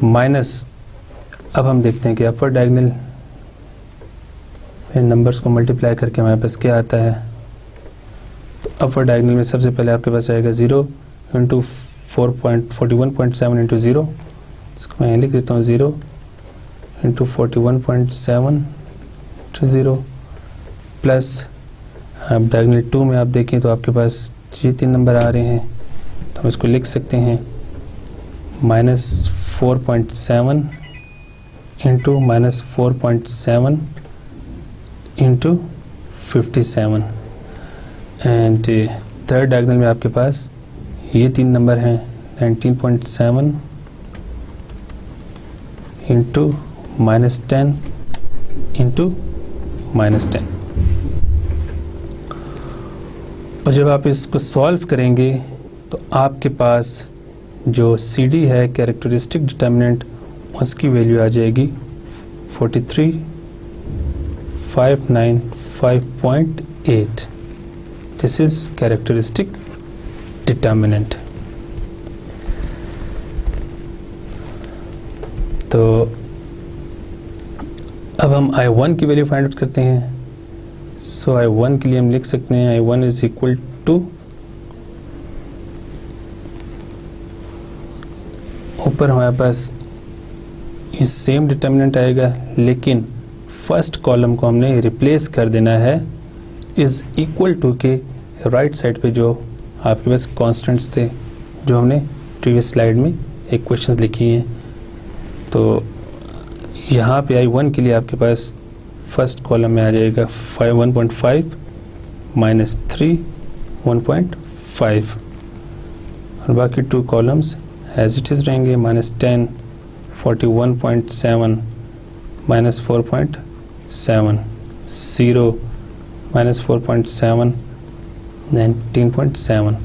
Speaker 1: माइनस अब हम देखते हैं कि अपर डायगोनल इन नंबर्स को मल्टीप्लाई करके हमारे पास क्या आता है। तो अपर डायगोनल में सबसे पहले आपके पास आएगा 0 इंटू 41.7 इंटू 0, इसको मैं लिख देता हूँ 0 इंटू 41.7 इंटू 0, प्लस अब डायगोनल 2 में आप देखें तो आपके पास ये 3 नंबर आ रहे हैं, तो हम इसको लिख सकते हैं -4.7 into -4.7 into 57, and third diagonal में आपके पास ये 3 नंबर हैं 19.7 इंटू -10 इंटू -10, और जब आप इसको सॉल्व करेंगे तो आपके पास जो CD है कैरेक्टरिस्टिक डिटर्मिनेंट, उसकी वैल्यू आ जाएगी 43,595.8। This is characteristic determinant. तो अब हम I1 की वैल्यू फाइंड आउट करते हैं। सो I1 के लिए हम लिख सकते हैं I1 इज इक्वल टू, ऊपर हमारे पास ये सेम डिटर्मिनेंट आएगा, लेकिन फर्स्ट कॉलम को हमने रिप्लेस कर देना है इज इक्वल टू के राइट साइड पे जो आपके पास कॉन्स्टेंट्स थे जो हमने प्रीवियस स्लाइड में इक्वेशंस लिखी हैं। तो यहाँ पे I1 के लिए आपके पास फर्स्ट कॉलम में आ जाएगा 1.5 -3 1.5, और बाकी 2 कॉलम्स एज इट इज़ रहेंगे, -10 41.7 -4.7 0 -4.7 19.7।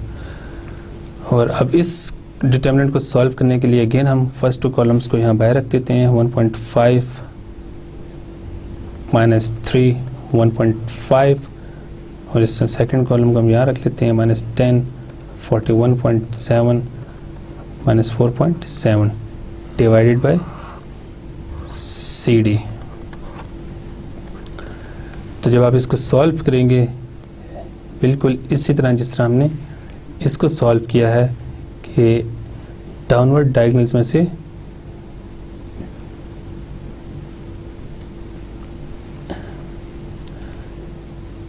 Speaker 1: और अब इस डिटर्मिनेंट को सॉल्व करने के लिए अगेन हम फर्स्ट 2 कॉलम्स को यहाँ बाहर रख देते हैं, 1.5 -3 1.5, और इस सेकंड कॉलम को हम यहाँ रख लेते हैं -10 41.7 -4.7 डिवाइडेड बाय CD। तो जब आप इसको सॉल्व करेंगे बिल्कुल इसी तरह जिस तरह हमने इसको सॉल्व किया है कि डाउनवर्ड डायगोनल्स में से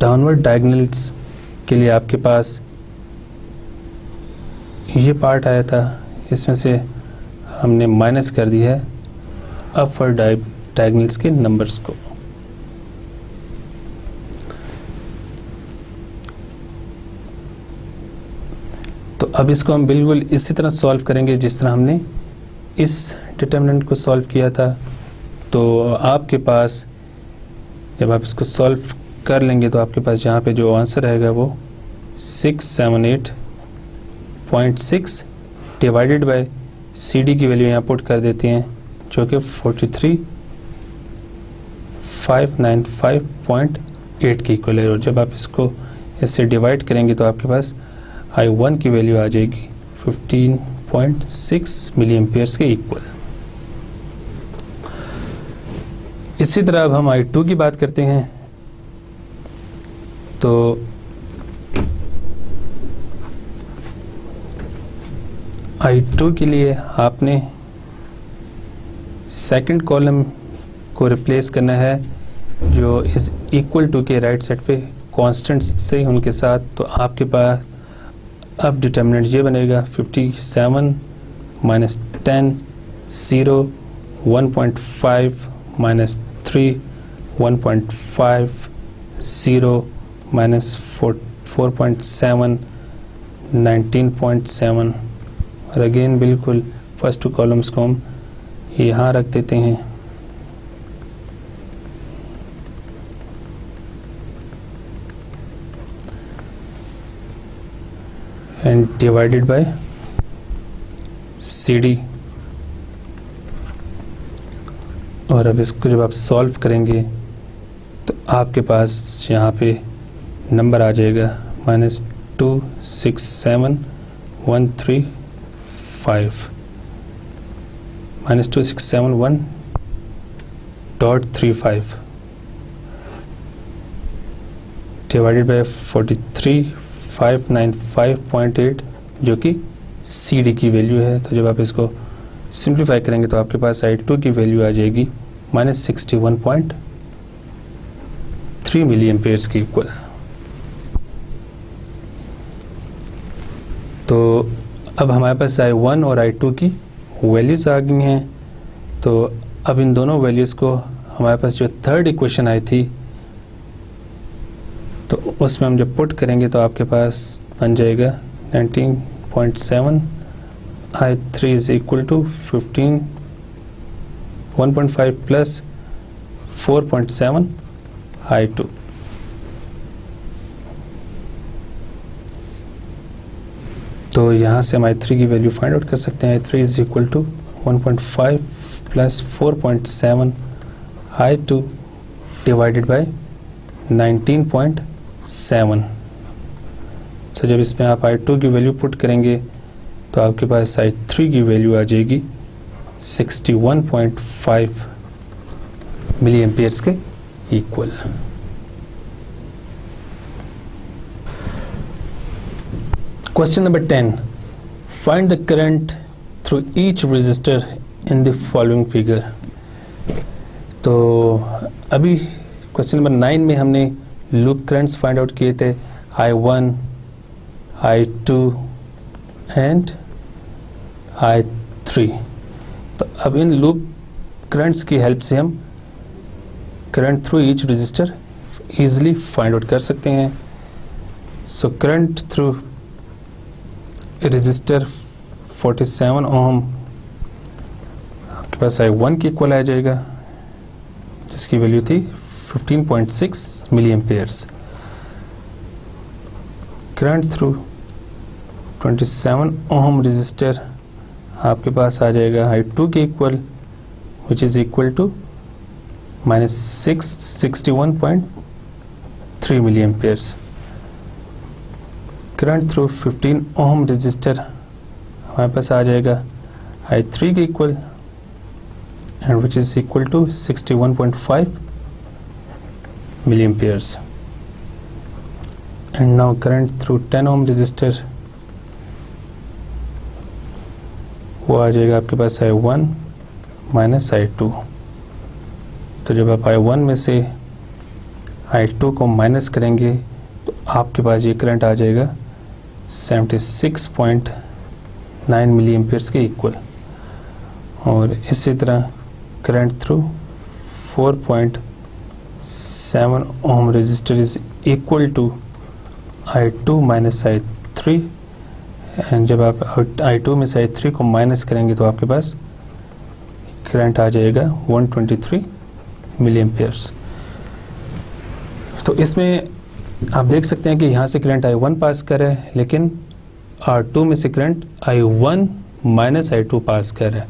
Speaker 1: डाउनवर्ड डायगोनल्स के लिए आपके पास ये पार्ट आया था, इसमें से हमने माइनस कर दिया है अपर डायगोनल्स के नंबर्स को। तो अब इसको हम बिल्कुल इसी तरह सॉल्व करेंगे जिस तरह हमने इस डिटर्मिनेंट को सॉल्व किया था। तो आपके पास जब आप इसको सॉल्व कर लेंगे तो आपके पास यहाँ पे जो आंसर रहेगा वो 678.6 डिवाइडेड बाय CD की वैल्यू यहाँ पुट कर देते हैं जो कि 43,595.8 के इक्वल है। और जब आप इसको इससे डिवाइड करेंगे तो आपके पास I1 की वैल्यू आ जाएगी 15.6 मिली एम्पियर्स के इक्वल। इसी तरह अब हम I2 की बात करते हैं। तो I2 के लिए आपने सेकंड कॉलम को रिप्लेस करना है जो इज इक्वल टू के राइट साइड पे कांस्टेंट से उनके साथ, तो आपके पास अब डिटर्मिनेंट ये बनेगा 57 माइनस 10 0 1.5 माइनस 3 1.5 0 माइनस 4.7 19.7 और अगेन बिल्कुल फर्स्ट टू कॉलम्स को हम यहाँ रख देते हैं एंड डिवाइडेड बाय CD। और अब इसको जब आप सॉल्व करेंगे तो आपके पास यहाँ पे नंबर आ जाएगा -267,135 -267,1.35 डिवाइडेड बाय 43,595.8 जो कि CD की वैल्यू है। तो जब आप इसको सिंप्लीफाई करेंगे तो आपके पास I2 की वैल्यू आ जाएगी -61.3 मिली एम्पेयर्स की इक्वल। तो अब हमारे पास I1 और I2 की वैल्यूज आ गई हैं। तो अब इन दोनों वैल्यूज़ को हमारे पास जो थर्ड इक्वेशन आई थी तो उसमें हम जब पुट करेंगे तो आपके पास बन जाएगा 19.7 I3 is equal to 1.5 plus 4.7 I2। तो यहाँ से हम I3 की वैल्यू फाइंड आउट कर सकते हैं। I3 is equal to 1.5 plus 4.7 I2 divided by 19.7। तो जब इसमें आप I2 की वैल्यू पुट करेंगे तो आपके पास I3 की वैल्यू आ जाएगी 61.5 मिली एम्पियर्स के equal. Question number 10, find the current through each resistor in the following figure. तो अभी क्वेश्चन नंबर 9 में हमने लूप करंट्स फाइंड आउट किए थे I1 I2 एंड I3। तो अब इन लूप करंट्स की हेल्प से हम current through each resistor easily find out कर सकते हैं। So current through resistor 47 ohm आपके पास I1 की इक्वल आ जाएगा जिसकी वैल्यू थी 15.6 milli amperes. Current through 27 ohm resistor आपके पास आ जाएगा I2 के equal which is equal to -61.3 milli amperes. Current through 15 ohm resistor हमारे पास आ जाएगा I3 के equal and which is equal to 61.5 milli amperes. And now current through 10 ohm resistor वो आ जाएगा आपके पास I1 माइनस I2। तो जब आप I1 में से I2 को माइनस करेंगे तो आपके पास ये करंट आ जाएगा 76.9 मिली एम्पियर्स के इक्वल। और इसी तरह current through 4.7 ohm resistor is equal to I2 minus I3 and जब आप I2 में से I3 को माइनस करेंगे तो आपके पास करंट आ जाएगा 123 मिली एम्पियर्स। तो इसमें आप देख सकते हैं कि यहाँ से करंट I1 पास कर रहा है लेकिन R2 में से करंट I1 माइनस I2 पास कर रहा है।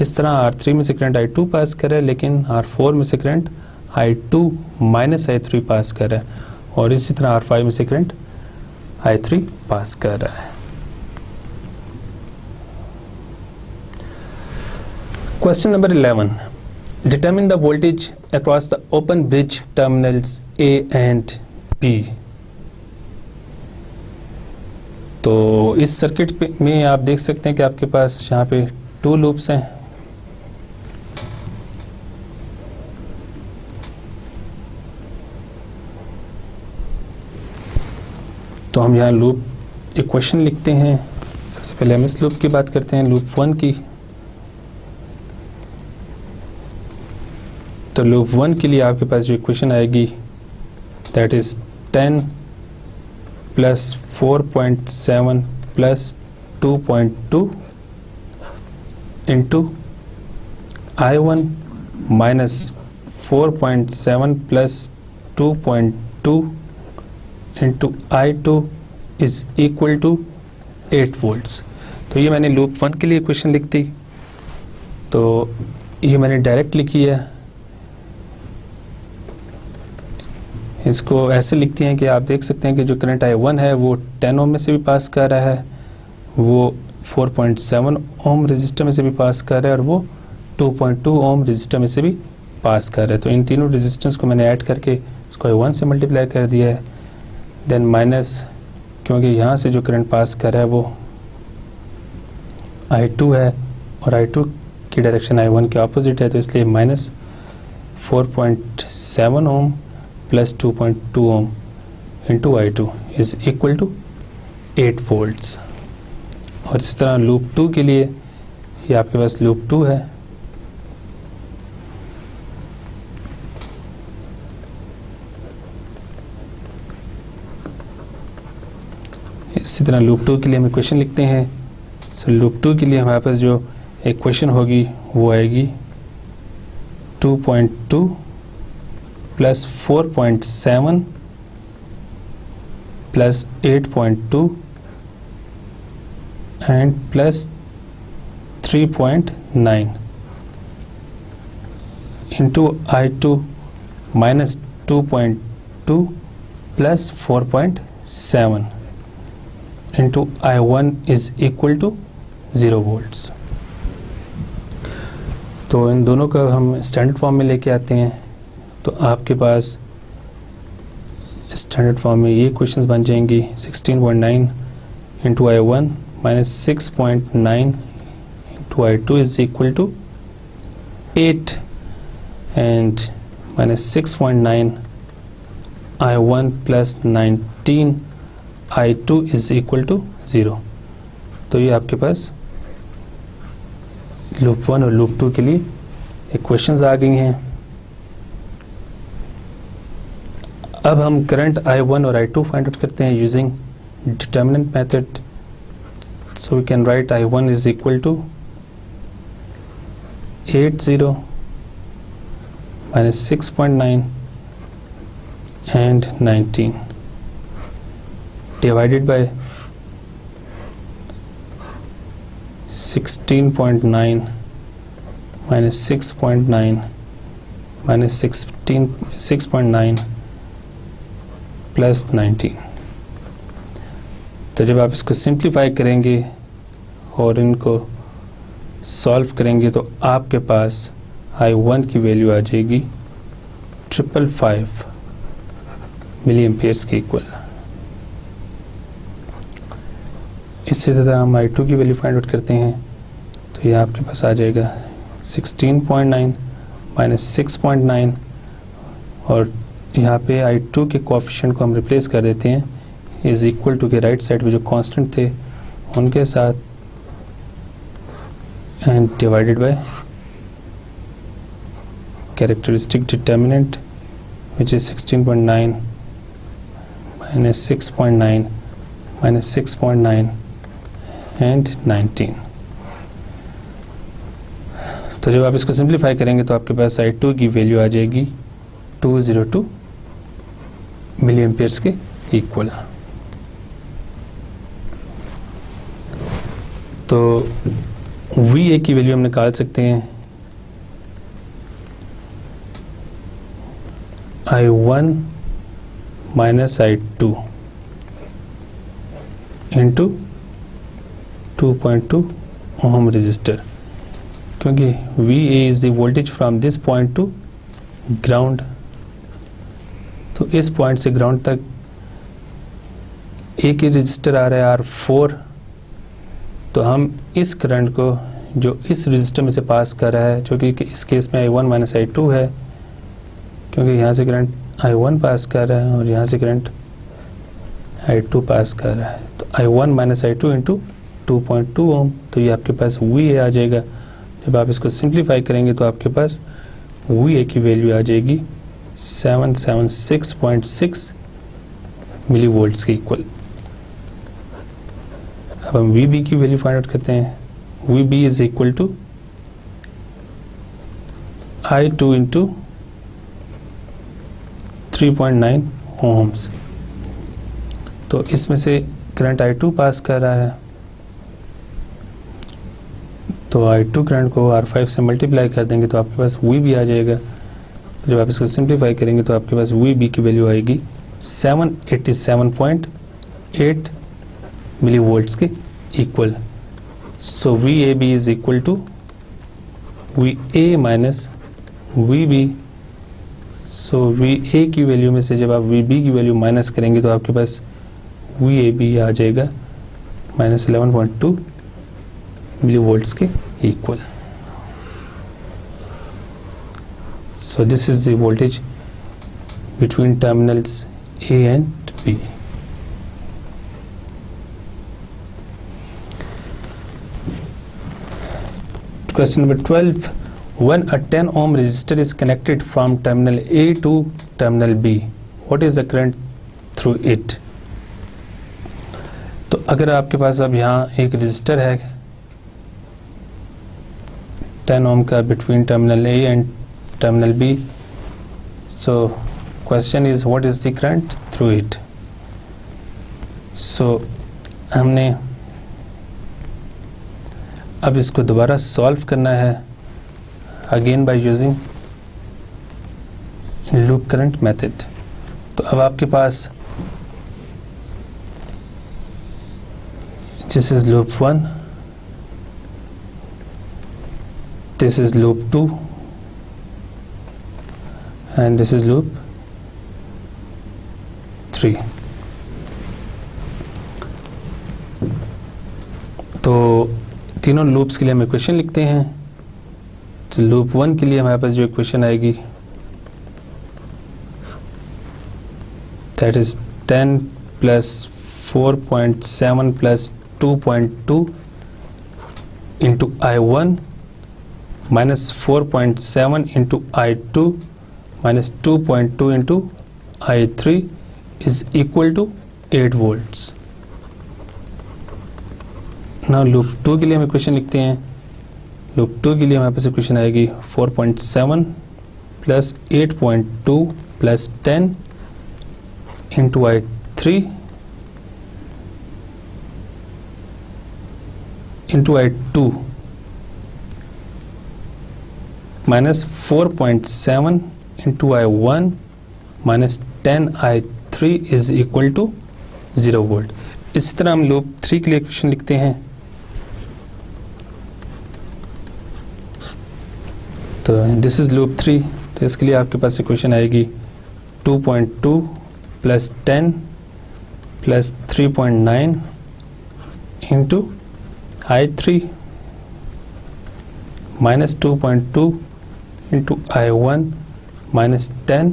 Speaker 1: इस तरह R3 में से करंट I2 पास कर रहा है लेकिन R4 में से करंट I2 माइनस I3 पास कर रहा है और इसी तरह R5 में से करंट I3 पास कर रहा है। Question number 11. Determine the voltage across the open bridge terminals A and B. तो इस सर्किट में आप देख सकते हैं कि आपके पास यहाँ पे 2 लूप्स हैं तो हम यहाँ लूप इक्वेशन लिखते हैं। सबसे पहले हम इस लूप की बात करते हैं, लूप 1 की। तो लूप 1 के लिए आपके पास जो इक्वेशन आएगी that is 10 plus 4.7 plus 2.2 into I1 minus 4.7 plus 2.2 into I2 is equal to 8 volts. तो ये मैंने लूप 1 के लिए इक्वेशन लिख दी। तो ये मैंने डायरेक्ट लिखी है। इसको ऐसे लिखते हैं कि आप देख सकते हैं कि जो करंट I1 है वो 10 ओम में से भी पास कर रहा है, वो 4.7 ओम रजिस्टर में से भी पास कर रहा है और वो 2.2 ओम रजिस्टर में से भी पास कर रहा है। तो इन तीनों रेजिस्टेंस को मैंने ऐड करके इसको I1 से मल्टीप्लाई कर दिया है। देन माइनस, क्योंकि यहाँ से जो करंट पास कर रहा है वो I2 है और I2 की डायरेक्शन I1 के ऑपोजिट है, तो इसलिए minus 4.7 ohm plus 2.2 ohm into I2 is equal to 8 volts. और इस तरह लूप 2 के लिए ये आपके पास लूप 2 है। इसी तरह लूप 2 के लिए हम इक्वेशन लिखते हैं। सो लूप 2 के लिए हमारे पास जो इक्वेशन होगी वो आएगी 2.2 plus 4.7 plus 8.2 and plus 3.9 into I2 minus 2.2 plus 4.7 into I1 is equal to 0 volts. तो इन दोनों का हम स्टैंडर्ड फॉर्म में लेके आते हैं। तो आपके पास स्टैंडर्ड फॉर्म में ये क्वेश्चंस बन जाएंगी 16.9 into I1 minus 6.9 into I2 is equal to 8 and minus 6.9 I1 plus 19 I2 is equal to 0। तो ये आपके पास लूप 1 और लूप 2 के लिए इक्वेशंस आ गई हैं। अब हम करंट I1 और I2 फाइंड आउट करते हैं using determinant method. So we can write I1 is equal to 80 minus 6.9 and 19 divided by 16.9 minus 6.9 minus 6.9 plus 19। तो जब आप इसको सिंप्लीफाई करेंगे और इनको सॉल्व करेंगे तो आपके पास I1 की वैल्यू आ जाएगी 555 मिली एम्पियर्स के इक्वल। इसी तरह हम I2 की वैल्यू फाइंड आउट करते हैं। तो ये आपके पास आ जाएगा 16.9 माइनस 6.9 और यहाँ पे I2 के कोएफिशिएंट को हम रिप्लेस कर देते हैं इज इक्वल टू के राइट साइड पे जो कांस्टेंट थे उनके साथ and divided by characteristic determinant which is 16.9 minus 6.9 minus 6.9 and 19। तो जब आप इसको सिंप्लीफाई करेंगे तो आपके पास I2 की वैल्यू आ जाएगी 202 मिली एम्पियर्स के इक्वल। तो VA की वैल्यू हम निकाल सकते हैं I1 minus I2 into 2.2 ohm resistor, क्योंकि VA is the voltage from this point two ground. तो इस पॉइंट से ग्राउंड तक एक ही रजिस्टर आ रहा है R4। तो हम इस करंट को जो इस रजिस्टर में से पास कर रहा है, जो कि इस केस में I1 माइनस I2 है, क्योंकि यहाँ से करंट I1 पास कर रहा है और यहाँ से करंट I2 पास कर रहा है, तो I1 माइनस I2 इंटू 2.2 ओम, तो ये आपके पास VA आ जाएगा। जब आप इसको सिंप्लीफाई करेंगे तो आपके पास VA की वैल्यू आ जाएगी 776.6 मिली वोल्ट्स के इक्वल। अब हम VB की वैल्यू फाइंड आउट करते हैं। VB is equal to I2 into 3.9 ohms. तो इसमें से करंट I2 पास कर रहा है, तो I2 करंट को R5 से मल्टीप्लाई कर देंगे तो आपके पास VB आ जाएगा। तो जब आप इसको सिंप्लीफाई करेंगे तो आपके पास VB की वैल्यू आएगी 787.8 मिली वोल्ट्स के equal. So VAB is equal to VA minus VB। So VA की वैल्यू में से जब आप VB की वैल्यू माइनस करेंगे तो आपके पास VAB आ जाएगा -11.2 मिली वोल्ट्स के equal. So this is the voltage between terminals A and B. Question number 12. When a 10 ohm resistor is connected from terminal A to terminal B, what is the current through it? तो अगर आपके पास अब यहाँ एक resistor है 10 ohm का between terminal A and terminal B, so question is what is the current through it? So हमने अब इसको दोबारा सॉल्व करना है again by using loop current method. तो अब आपके पास this is loop 1, this is loop 2 and this is loop 3। तो तीनों लूप्स के लिए हम इक्वेशन लिखते हैं। तो लूप 1 के लिए हमारे पास जो इक्वेशन आएगी that is 10 plus 4.7 plus 2.2 into I1 minus 4.7 into I2 minus 2.2 into I3 is equal to 8 volts. Now loop 2 के लिए हम इक्वेशन लिखते हैं। लूप 2 के लिए हमारे पास इक्वेशन आएगी 4.7 plus 8.2 plus 10 into I3 into I2 minus 4.7 into I1 minus 10 I3 is equal to 0 volt. इसी तरह हम लूप 3 के लिए इक्वेशन लिखते हैं। तो दिस इज लूप 3, तो इसके लिए आपके पास इक्वेशन आएगी 2.2 plus 10 plus 3.9 into I3 minus 2.2 into I1 minus 10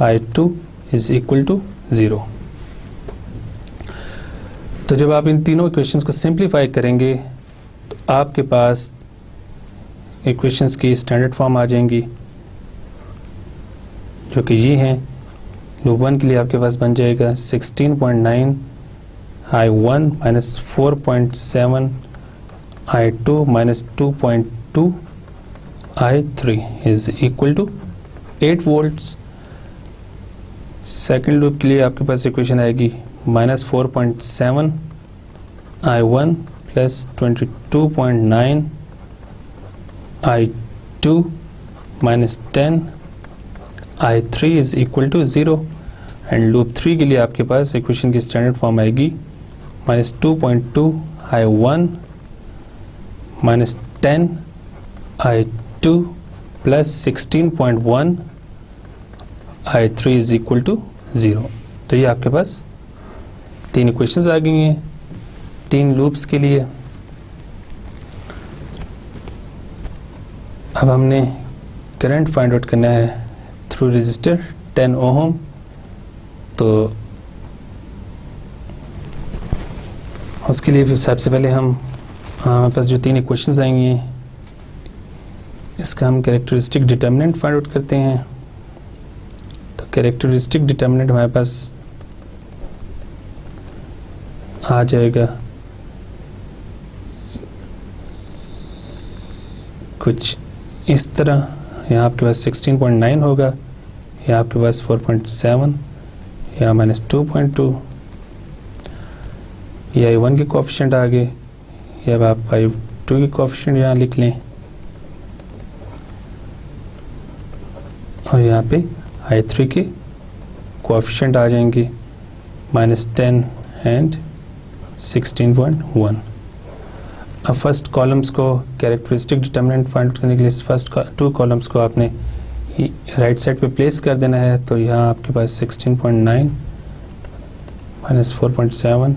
Speaker 1: I2 is equal to 0। तो जब आप इन तीनों इक्वेशंस को सिंप्लीफाई करेंगे तो आपके पास इक्वेशंस की स्टैंडर्ड फॉर्म आ जाएंगी, जो कि ये हैं। लूप 1 के लिए आपके पास बन जाएगा 16.9 I1 minus 4.7 I2 minus 2.2 I3 is equal to 8 volts. Second loop के लिए आपके पास इक्वेशन आएगी minus 4.7 I1 plus 22.9 I2 minus 10 I3 is equal to 0। And loop 3 के लिए आपके पास इक्वेशन की स्टैंडर्ड फॉर्म आएगी minus 2.2 I1 minus 10 I2 plus 16.1 I3 is equal to 0। तो ये आपके पास तीन इक्वेशंस आ गई हैं तीन लूप्स के लिए। अब हमने करंट फाइंड आउट करना है थ्रू रजिस्टर 10 ओम। तो उसके लिए सबसे पहले हम हमारे पास जो 3 इक्वेशंस आएंगी इसका हम कैरेक्टरिस्टिक डिटर्मिनेंट फाइंड आउट करते हैं। तो कैरेक्टरिस्टिक डिटर्मिनेंट हमारे पास आ जाएगा कुछ इस तरह। यहाँ आपके पास 16.9 होगा, यहाँ आपके पास 4.7, यहाँ -2.2, या I1 के कोएफिशिएंट आ गए, या अब आप I2 के कोएफिशिएंट यहाँ लिख लें, और यहाँ पे I3 के कोएफिशिएंट आ जाएंगे -10 एंड 16.1। अब फर्स्ट कॉलम्स को कैरेक्टरिस्टिक डिटर्मिनेंट फाइंड करने के लिए फर्स्ट 2 कॉलम्स को आपने राइट साइड पे प्लेस कर देना है। तो यहाँ आपके पास 16.9 -4.7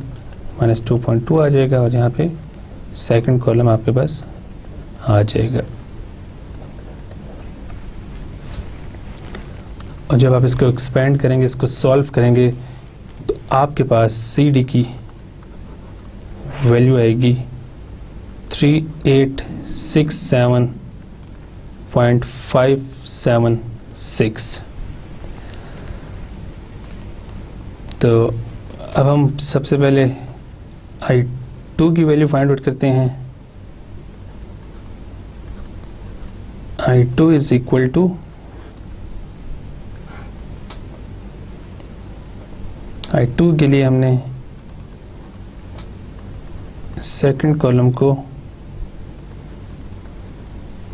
Speaker 1: -2.2 आ जाएगा, और यहाँ पे सेकंड कॉलम आपके पास आ जाएगा। और जब आप इसको एक्सपेंड करेंगे, इसको सॉल्व करेंगे, तो आपके पास सी डी की वैल्यू आएगी 3867.576। तो अब हम सबसे पहले I2 की वैल्यू फाइंड आउट करते हैं। I2 is equal to I2 के लिए हमने सेकंड कॉलम को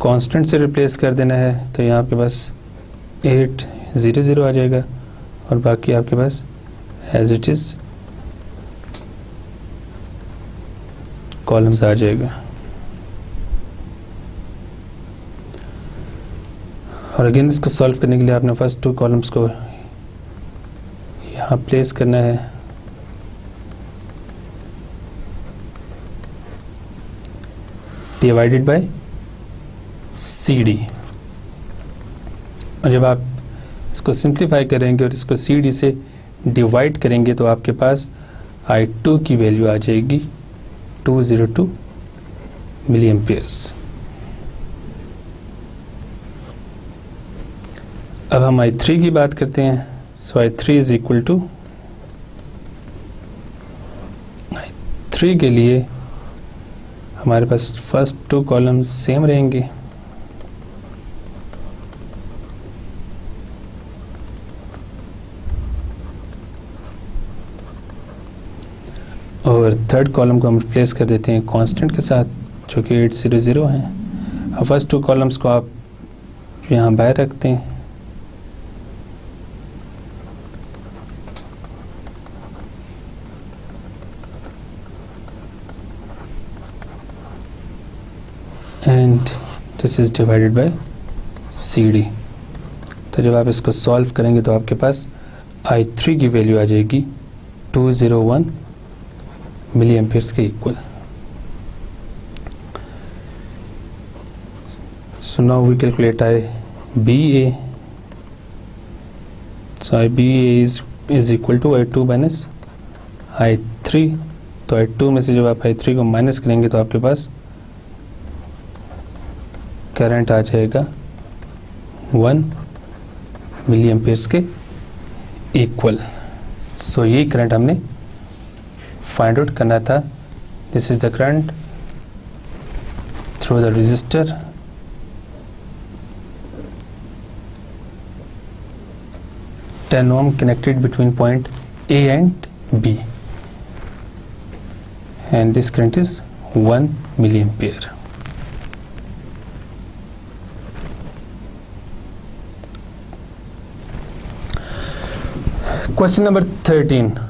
Speaker 1: कांस्टेंट से रिप्लेस कर देना है। तो यहाँ आपके पास 800 आ जाएगा, और बाकी आपके पास एज इट इज कॉलम्स आ जाएगा। और अगेन इसको सॉल्व करने के लिए आपने फर्स्ट 2 कॉलम्स को यहाँ प्लेस करना है, डिवाइडेड बाय CD। और जब आप इसको सिंप्लीफाई करेंगे और इसको CD से डिवाइड करेंगे, तो आपके पास I2 की वैल्यू आ जाएगी 202 मिली एम्पियर्स। अब हम I3 की बात करते हैं। सो I3 is equal to I3 के लिए हमारे पास फर्स्ट 2 कॉलम्स सेम रहेंगे, और थर्ड कॉलम को हम रिप्लेस कर देते हैं कांस्टेंट के साथ, जो कि 800 है। अब फर्स्ट 2 कॉलम्स को आप यहाँ बाहर रखते हैं, and this is divided by CD। तो जब आप इसको सॉल्व करेंगे, तो आपके पास I3 की वैल्यू आ जाएगी 201 मिली एम्पियर्स के equal. So now we calculate IBA। So IBA is equal to I2 minus I3। तो I2 में से जब आप I3 को माइनस करेंगे, तो आपके पास करंट आ जाएगा 1 मिली एम्पियर्स के इक्वल। सो ये करंट हमने फाइंड आउट करना था। This is the current through the resistor 10 ohm connected between point A and B, and this current is 1 milliampere. Question number 13.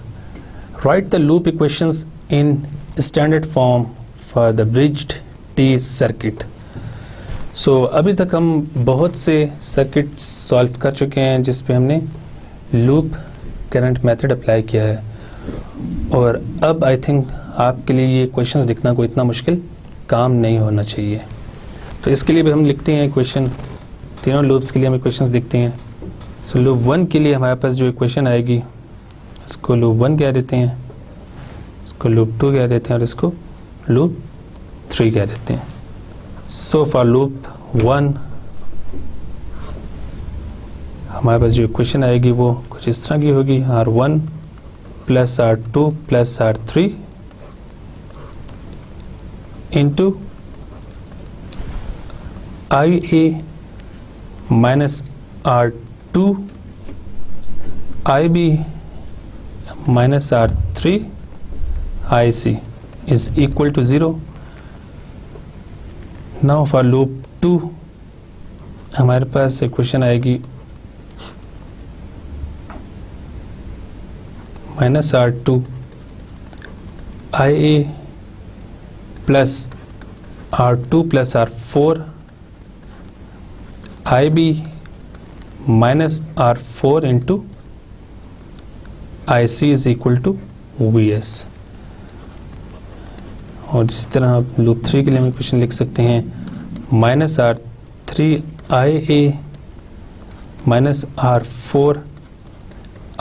Speaker 1: Write the loop equations in standard form for the bridged T circuit. So अभी तक हम बहुत से circuit solve कर चुके हैं जिस पे हमने लूप करंट मेथड अप्लाई किया है, और अब आई थिंक आपके लिए ये क्वेश्चंस लिखना कोई इतना मुश्किल काम नहीं होना चाहिए। तो इसके लिए भी हम लिखते हैं इक्वेशन, तीनों लूप्स के लिए हम इक्वेशंस लिखते हैं। सो लूप 1 के लिए हमारे पास जो इक्वेशन आएगी उसको लूप 1 कह देते हैं, इसको लूप 2 कह देते हैं और इसको लूप 3 कह देते हैं. सो फॉर लूप 1 हमारे पास जो इक्वेशन आएगी वो कुछ इस तरह की होगी. R1 plus R2 plus R3 into IA minus R2 IB minus R3 IC is equal to 0. Now for loop 2 हमारे पास इक्वेशन आएगी minus R2 IA plus R2 plus R4 IB minus R4 into IC is equal to VS. और इस तरह आप loop 3 के लिए हम इक्वेशन लिख सकते हैं minus R3 IA minus R4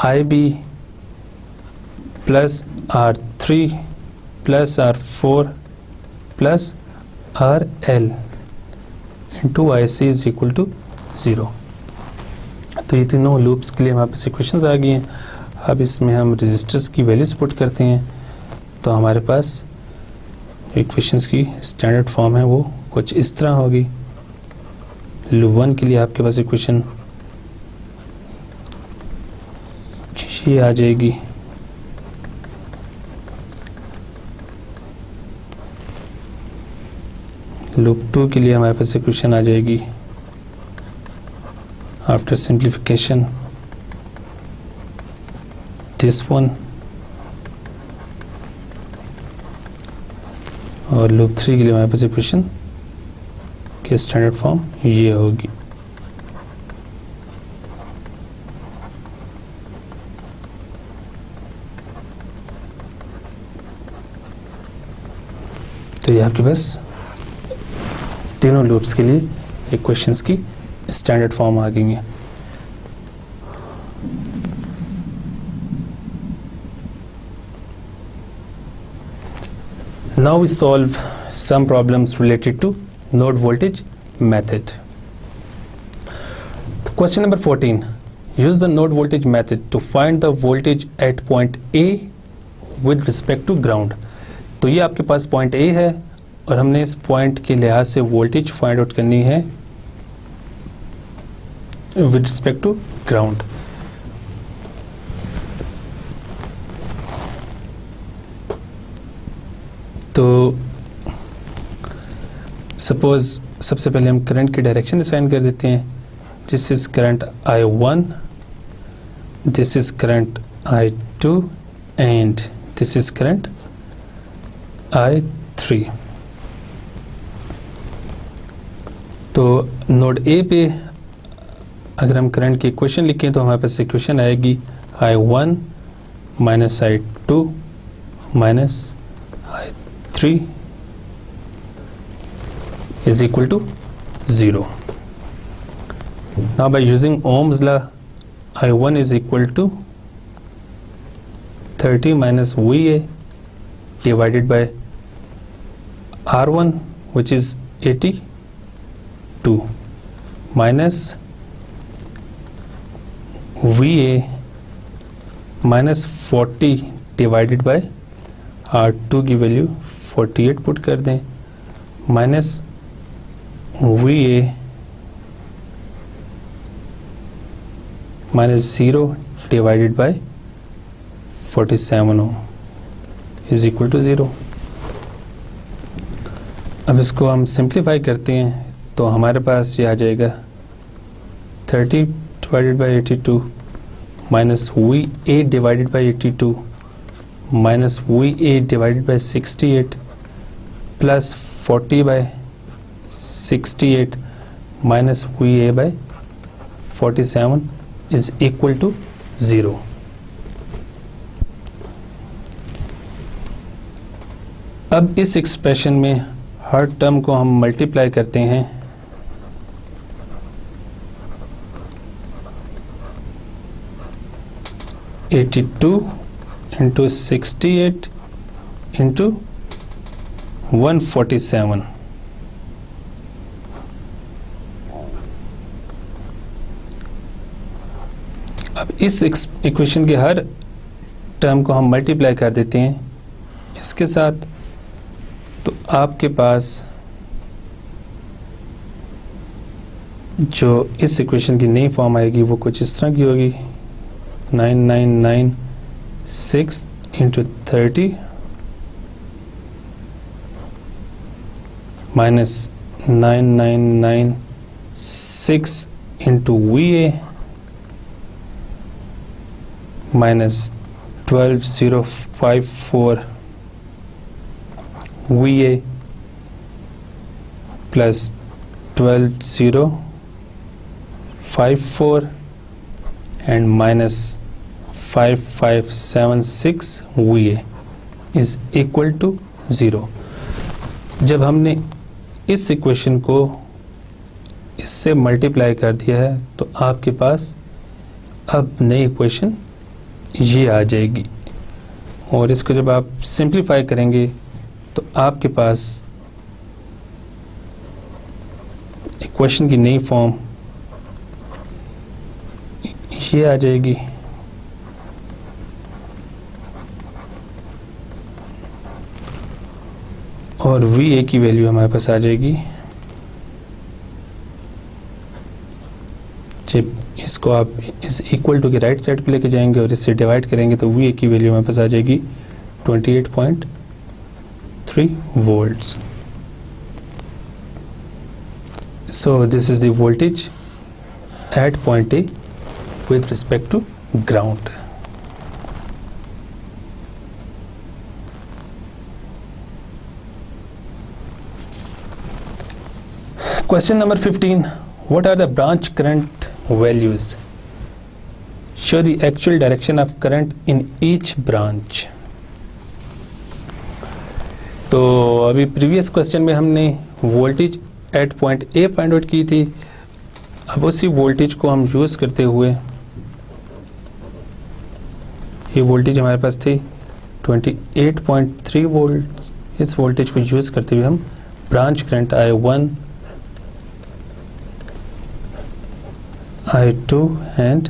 Speaker 1: IB plus R3 plus R4 plus RL into IC is equal to 0. तो ये तीनों लूप्स के लिए हमारे पास इक्वेशंस आ गई हैं. अब इसमें हम रेजिस्टर्स की वैल्यूज पुट करते हैं तो हमारे पास इक्वेशंस की स्टैंडर्ड फॉर्म है वो कुछ इस तरह होगी. लूप 1 के लिए आपके पास इक्वेशन ये आ जाएगी. लूप 2 के लिए हमारे पास इक्वेशन आ जाएगी आफ्टर सिंप्लीफिकेशन दिस वन. और लूप 3 के लिए हमारे पास इक्वेशन की स्टैंडर्ड फॉर्म ये होगी. तो ये आपके पास तीनों लूप्स के लिए इक्वेशंस की स्टैंडर्ड फॉर्म आ गई है. Now we solve some problems related to node voltage method. Question number 14. Use the node voltage method to find the voltage at point A with respect to ground. तो ये आपके पास point A है और हमने इस point के लिहाज से वोल्टेज फाइंड आउट करनी है विद रिस्पेक्ट टू ग्राउंड. तो सपोज सबसे पहले हम करंट की डायरेक्शन असाइन कर देते हैं. This is current I1, this is current I2 and this is current I3. तो नोड ए पे अगर हम करंट की इक्वेशन लिखें तो हमारे पास इक्वेशन आएगी I1 minus I2 minus I3 is equal to 0. Now by using Ohm's law, I1 is equal to 30 minus VA divided by R1 which is 82 minus VA minus 40 divided by R2 की value 48 put कर दें minus VA minus 0 divided by 47 ohm is equal to 0. अब इसको हम simplify करते हैं तो हमारे पास ये आ जाएगा 30 divided by 82 minus VA divided by 82 minus VA divided by 68 plus 40 by 68 minus VA by 47 is equal to 0. अब इस एक्सप्रेशन में हर टर्म को हम मल्टीप्लाई करते हैं (82 into 68 इंटू 147। अब इस इक्वेशन के हर टर्म को हम मल्टीप्लाई कर देते हैं इसके साथ, तो आपके पास जो इस इक्वेशन की नई फॉर्म आएगी वो कुछ इस तरह की होगी, 9996 into 30 minus 9996 into VA minus 12054 VA plus 12054 and minus 5576 VA is equal to 0। जब हमने इस इक्वेशन को इससे मल्टीप्लाई कर दिया है तो आपके पास अब नई इक्वेशन ये आ जाएगी, और इसको जब आप सिंप्लीफाई करेंगे तो आपके पास इक्वेशन की नई फॉर्म ये आ जाएगी, और VA की वैल्यू हमारे पास आ जाएगी। जब इसको आप इस इक्वल टू के राइट साइड पे लेके जाएंगे और इससे डिवाइड करेंगे तो VA की वैल्यू हमारे पास आ जाएगी 28.3 volts। So this is the voltage at point A with respect to ground। Question number 15, what are the branch current values? Show the actual direction of current in each branch। तो अभी previous question में हमने voltage at point A find out की थी। अब उसी voltage को हम यूज़ करते हुए, ये वोल्टेज हमारे पास थी 28.3 वोल्ट, इस वोल्टेज को यूज़ करते हुए हम branch current I1, I2 and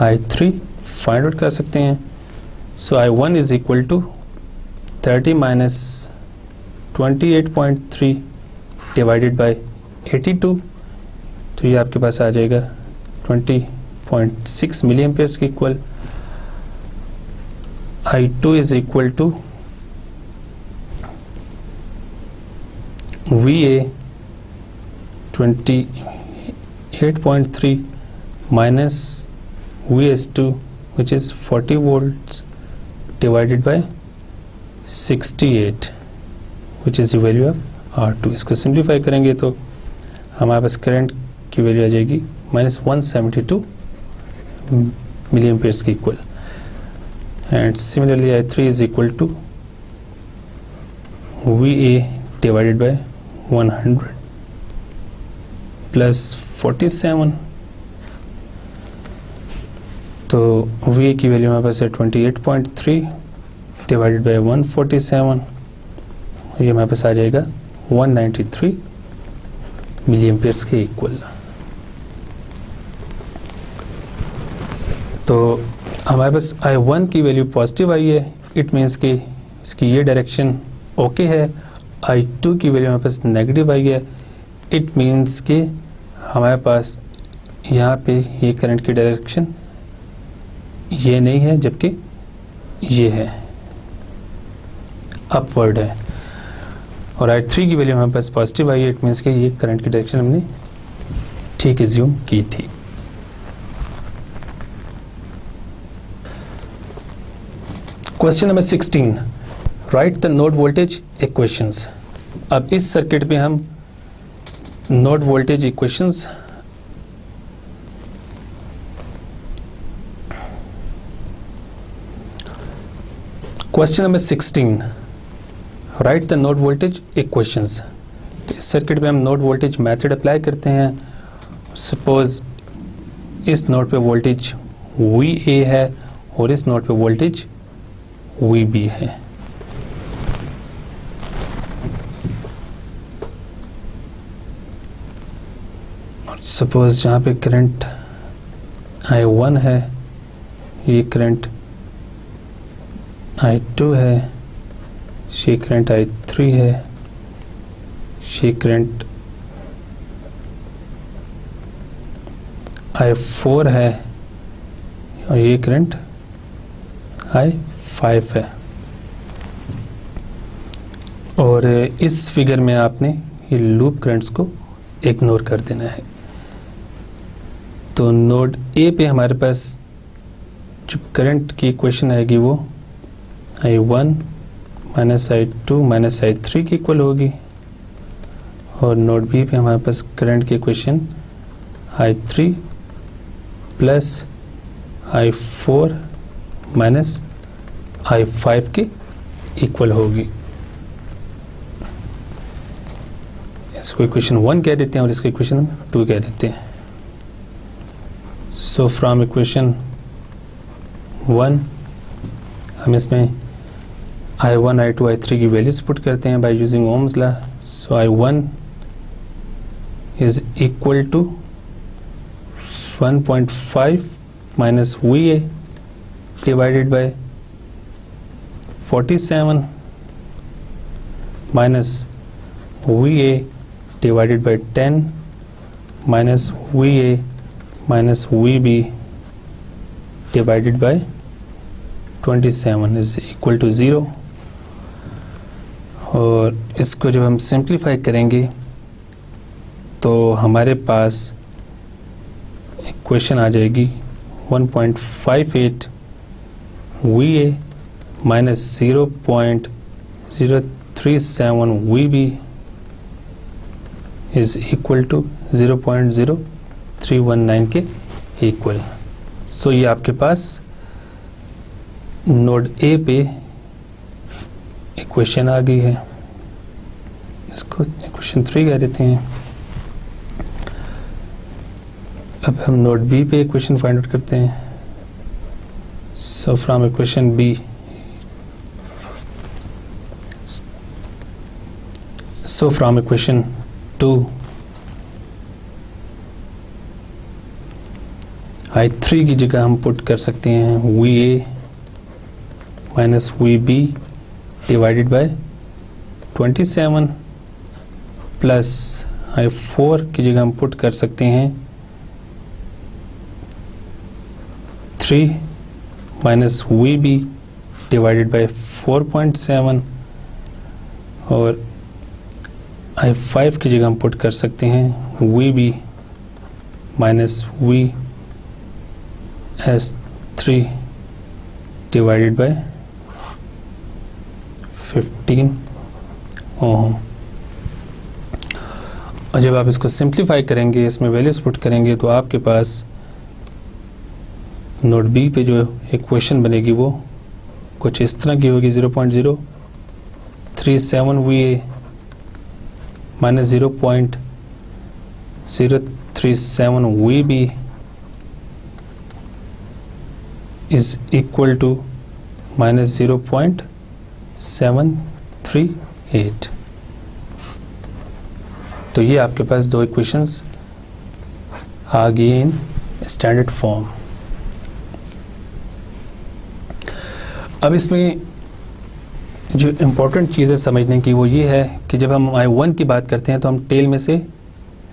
Speaker 1: I3 find out कर सकते हैं। So I1 is equal to 30 minus 28.3 divided by 82, तो ये आपके पास आ जाएगा 20.6 मिली एम्पियर्स के equal. I2 is equal to VA 28.3 minus VS2 which is 40 volts divided by 68 which is the value of R2। इसको सिंप्लीफाई करेंगे तो हमारे पास करंट की वैल्यू आ जाएगी -172 मिली एम्पियर्स के equal. And similarly I3 is equal to VA divided by 100 plus 47, तो VA की वैल्यू हमारे पास है 28.3 डिवाइडेड बाय 147, ये हमारे पास आ जाएगा 193 मिली एम्पियर्स के इक्वल। तो हमारे पास I1 की वैल्यू पॉजिटिव आई है, इट मीन्स कि इसकी ये डायरेक्शन ओके है। I2 की वैल्यू हमारे पास नेगेटिव आई है, इट मीन्स कि हमारे पास यहाँ पे ये करंट की डायरेक्शन ये नहीं है जबकि ये है, अपवर्ड है। और I3 की वैल्यू हमारे पास पॉजिटिव आई है, इट मीन्स कि ये करंट की डायरेक्शन हमने ठीक एज्यूम की थी। Question number 16, right the node voltage equations. अब इस सर्किट में हम node voltage equations question number 16, right the node voltage equations. तो इस सर्किट में हम नोड वोल्टेज मेथड अप्लाई करते हैं। सपोज इस नोड पे वोल्टेज VA है और इस नोड पे वोल्टेज VB है। सपोज यहाँ पे करंट I1 है, ये करंट I2 है, ये करंट I3 है, ये करंट I4 है और ये करंट I5 है। और इस फिगर में आपने ये लूप करंट्स को इग्नोर कर देना है। तो नोड ए पे हमारे पास जो करंट की इक्वेशन आएगी वो I1 minus I2 minus I3 की इक्वल होगी, और नोड बी पे हमारे पास करंट की equation I3 plus I4 minus I5 के इक्वल होगी। इसको इक्वेशन 1 कह देते हैं और इसको इक्वेशन 2 कह देते हैं। सो फ्रॉम इक्वेशन 1 हम इसमें I1, I2, I3 की वैल्यूज पुट करते हैं by using ohm's law. So I1 is equal to 1.5 minus VA divided by 47 minus VA divided by 10 minus VA minus VB divided by 27 is equal to 0। और इसको जब हम simplify करेंगे तो हमारे पास इक्वेशन आ जाएगी 1.58 VA minus 0.037 VB is equal to 0.0319 के इक्वल। सो ये आपके पास नोड ए पे इक्वेशन आ गई है, इसको इक्वेशन 3 कह देते हैं। अब हम नोड बी पे इक्वेशन फाइंड आउट करते हैं। So from equation B, so from equation 2 I3 की जगह हम पुट कर सकते हैं VA minus VB divided bye 27 plus I4 की जगह हम पुट कर सकते हैं 3 माइनस VB डिवाइडेड बाय 4.7 और I5 की जगह हम पुट कर सकते हैं VB minus VS3 divided by 15 ओम। और जब आप इसको सिंप्लीफाई करेंगे, इसमें वैल्यूज पुट करेंगे, तो आपके पास नोड बी पे जो इक्वेशन बनेगी वो कुछ इस तरह की होगी। 0.037 VA minus 0.037 VB is equal to minus 0.738। तो ये आपके पास दो इक्वेशंस आ गई इन स्टैंडर्ड फॉर्म। अब इसमें जो इम्पोर्टेंट चीज़ है समझने की वो ये है कि जब हम I1 की बात करते हैं तो हम टेल में से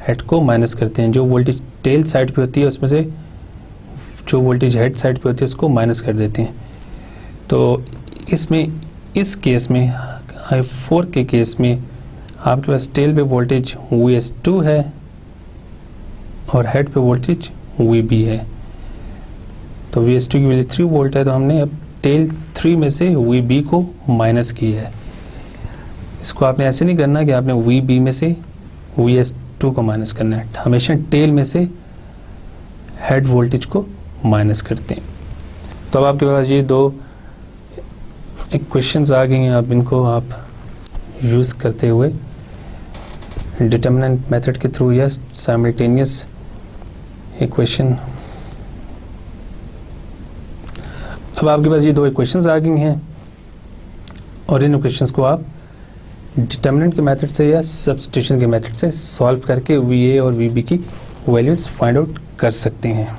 Speaker 1: हेड को माइनस करते हैं। जो वोल्टेज टेल साइड पे होती है उसमें से जो वोल्टेज हेड साइड पे होती है उसको माइनस कर देते हैं। तो इसमें इस केस में I4 के केस में आपके पास टेल पे वोल्टेज VS2 है और हेड पे वोल्टेज VB है। तो VS2 की वैल्यू 3 वोल्ट है, तो हमने अब टेल 3 में से VB को माइनस किया है। इसको आपने ऐसे नहीं करना कि आपने VB में से VS2 को माइनस करना है, हमेशा टेल में से हेड वोल्टेज को माइनस करते हैं। तो अब आपके पास ये दो इक्वेशंस आ गई हैं। अब इनको आप यूज़ करते हुए डिटरमिनेंट मेथड के थ्रू या साइमल्टेनियस इक्वेशन, अब आपके पास ये दो इक्वेशंस आ गई हैं और इन इक्वेशंस को आप डिटरमिनेंट के मेथड से या सब्स्टिट्यूशन के मेथड से सॉल्व करके VA और VB की वैल्यूज़ फाइंड आउट कर सकते हैं।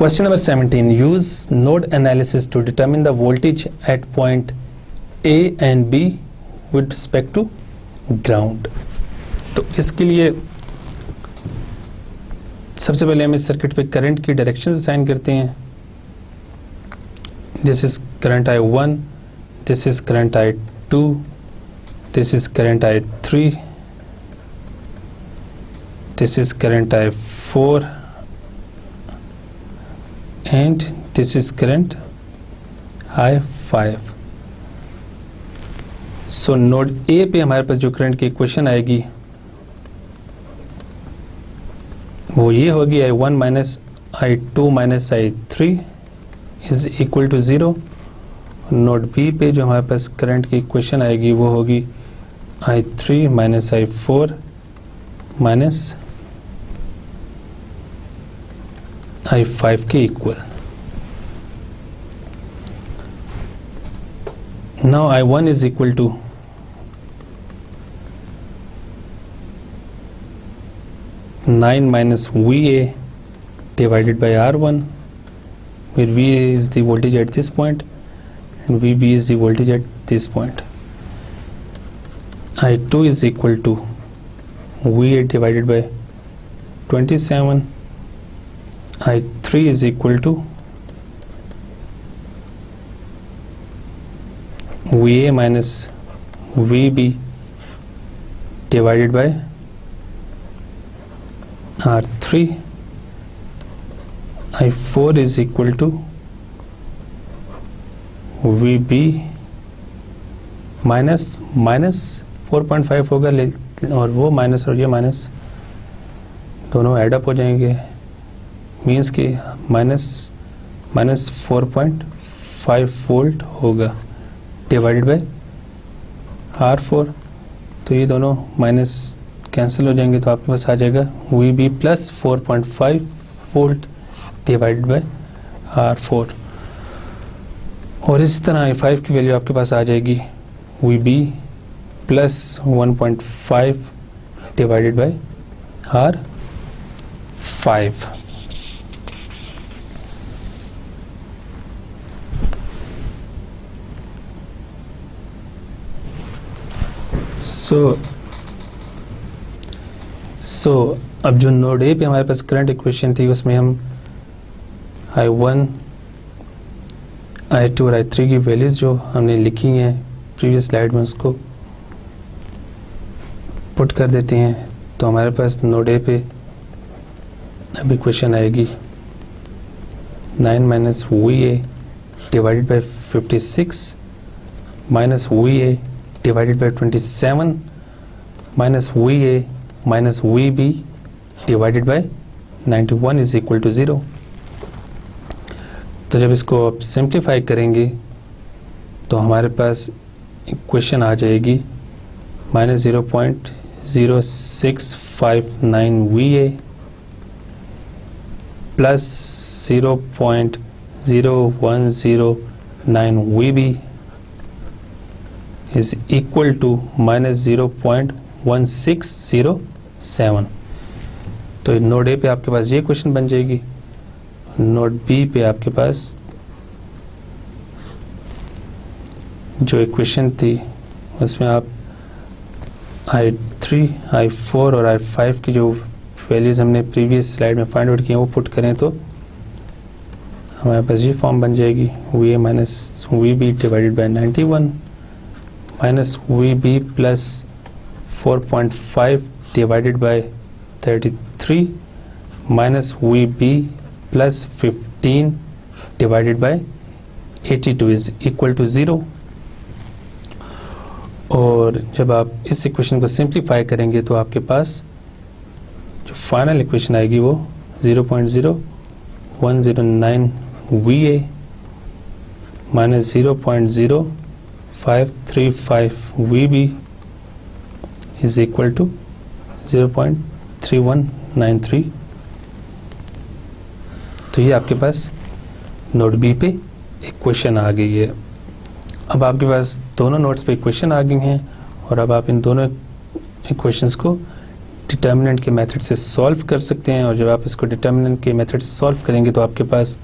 Speaker 1: Question number 17. Use node analysis to determine the voltage at point A and B with respect to ground. तो इसके लिए सबसे पहले हम इस सर्किट पे करंट की डायरेक्शन असाइन करते हैं। This is current I1, this is current I2, this is current I3, this is current I4 and this is current I5. So node A पे हमारे पास जो करंट की इक्वेशन आएगी वो ये होगी I1 minus I2 minus I3 is equal to 0। Node B पे जो हमारे पास करंट की इक्वेशन आएगी वो होगी I3 minus I4 minus I5 के equal. Now I1 is equal to 9 minus VA divided by R1, where VA is the voltage at this point and VB is the voltage at this point. I2 is equal to VA divided by 27. I3 is equal to VA minus VB divided by R3. I4 is equal to VB minus 4.5 होगा, और वो minus और ये minus दोनों add up हो जाएंगे, means कि minus 4.5 volt होगा डिवाइडेड बाय R4। तो ये दोनों माइनस कैंसिल हो जाएंगे, तो आपके पास आ जाएगा VB plus 4.5 volt divided by R4। और इस तरह I5 की वैल्यू आपके पास आ जाएगी VB plus 1.5 divided by R5। सो अब जो नोड ए पे हमारे पास करंट इक्वेशन थी उसमें हम I1, I2 और I3 की वैल्यूज जो हमने लिखी हैं प्रीवियस स्लाइड में उसको पुट कर देते हैं। तो हमारे पास नोड ए पे अब इक्वेशन आएगी 9 minus VA divided bye 56 minus VA divided by 27 minus VA minus VB divided by 91 is equal to 0। तो जब इसको आप सिंप्लीफाई करेंगे तो हमारे पास इक्वेशन आ जाएगी minus 0.0659 VA plus 0.0109 VB is equal to minus 0.1607। तो नोड ए पे आपके पास ये क्वेश्चन बन जाएगी। नोड बी पे आपके पास जो इक्वेशन थी उसमें आप I3, I4 और I5 की जो वैल्यूज हमने प्रीवियस स्लाइड में फाइंड आउट किए वो पुट करें तो हमारे पास ये फॉर्म बन जाएगी VA minus VB divided by 91 minus VB plus 4.5 divided by 33 minus VB plus 15 divided by 82 is equal to 0। और जब आप इस इक्वेशन को सिंप्लीफाई करेंगे तो आपके पास जो फाइनल इक्वेशन आएगी वो 0.0109 VA minus 0.0535 VB is equal to 0.3193 तो ये आपके पास नोड बी पे इक्वेशन आ गई है। अब आपके पास दोनों नोड्स पे इक्वेशन आ गई हैं और अब आप इन दोनों इक्वेशंस को डिटर्मिनेंट के मेथड से सॉल्व कर सकते हैं। और जब आप इसको डिटर्मिनेंट के मेथड से सॉल्व करेंगे तो आपके पास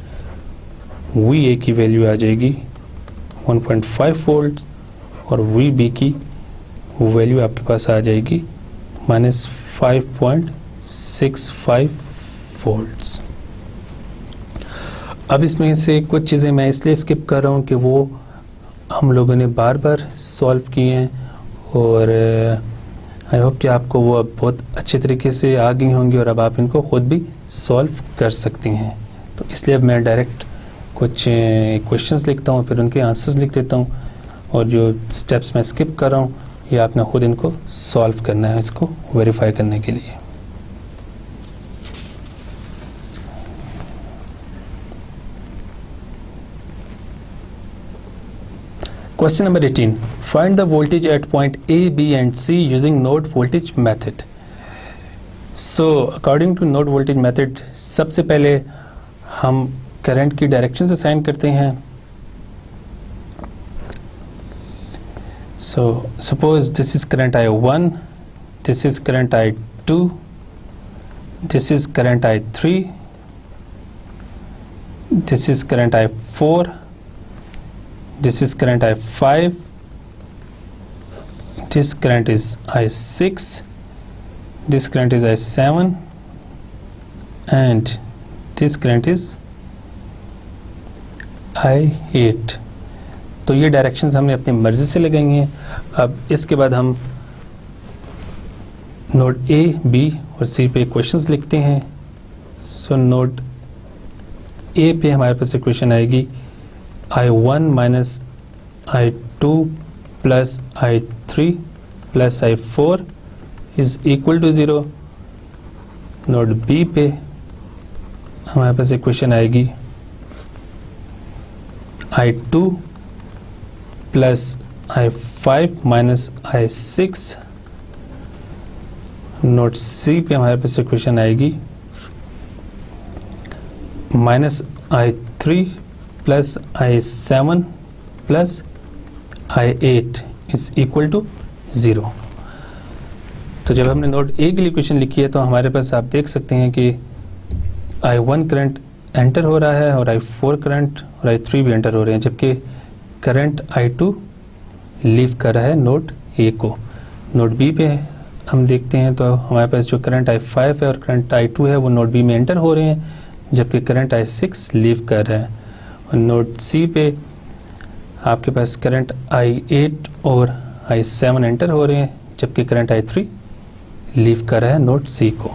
Speaker 1: वी ए की वैल्यू आ जाएगी 1.5 वोल्ट और वी बी की वैल्यू आपके पास आ जाएगी -5.65 वोल्ट्स। अब इसमें से कुछ चीज़ें मैं इसलिए स्किप कर रहा हूँ कि वो हम लोगों ने बार बार सॉल्व किए हैं और आई होप कि आपको वो अब बहुत अच्छे तरीके से आ गई होंगी और अब आप इनको ख़ुद भी सॉल्व कर सकती हैं। तो इसलिए अब मैं डायरेक्ट कुछ क्वेश्चंस लिखता हूँ, फिर उनके आंसर्स लिख देता हूँ और जो स्टेप्स मैं स्किप कर रहा हूँ ये आपने ख़ुद इनको सॉल्व करना है इसको वेरीफाई करने के लिए। Question number 18. Find the voltage at point A, B and C using node voltage method. So, according to node voltage method, सबसे पहले हम करंट की डायरेक्शन असाइन करते हैं। So, suppose this is current I1, this is current I2, this is current I3, this is current I4, this is current I5, this current is I6, this current is I7 and this current is I8। तो ये directions हमने अपनी मर्जी से लगाई हैं। अब इसके बाद हम नोड ए, बी और सी पे इक्वेशंस लिखते हैं। सो नोड ए पे हमारे पास इक्वेशन आएगी I1 minus I2 plus I3 plus I4 is equal to 0। Node B पे हमारे पास इक्वेशन आएगी I2 plus I5 minus I6। Node सी पे हमारे पास इक्वेशन आएगी minus I3 plus I7 plus I8 is equal to 0। तो जब हमने नोड ए के लिए इक्वेशन लिखी है तो हमारे पास आप देख सकते हैं कि I1 करंट एंटर हो रहा है और I4 करंट और I3 भी एंटर हो रहे हैं, जबकि करंट I2 लीव कर रहा है नोड ए को। नोड बी पे हम देखते हैं तो हमारे पास जो करंट I5 है और करंट I2 है वो नोड बी में एंटर हो रहे हैं, जबकि करंट I6 लीव कर रहा है। और नोड सी पे आपके पास करंट I8 और I7 एंटर हो रहे हैं, जबकि करंट I3 लीव कर रहा है नोड सी को।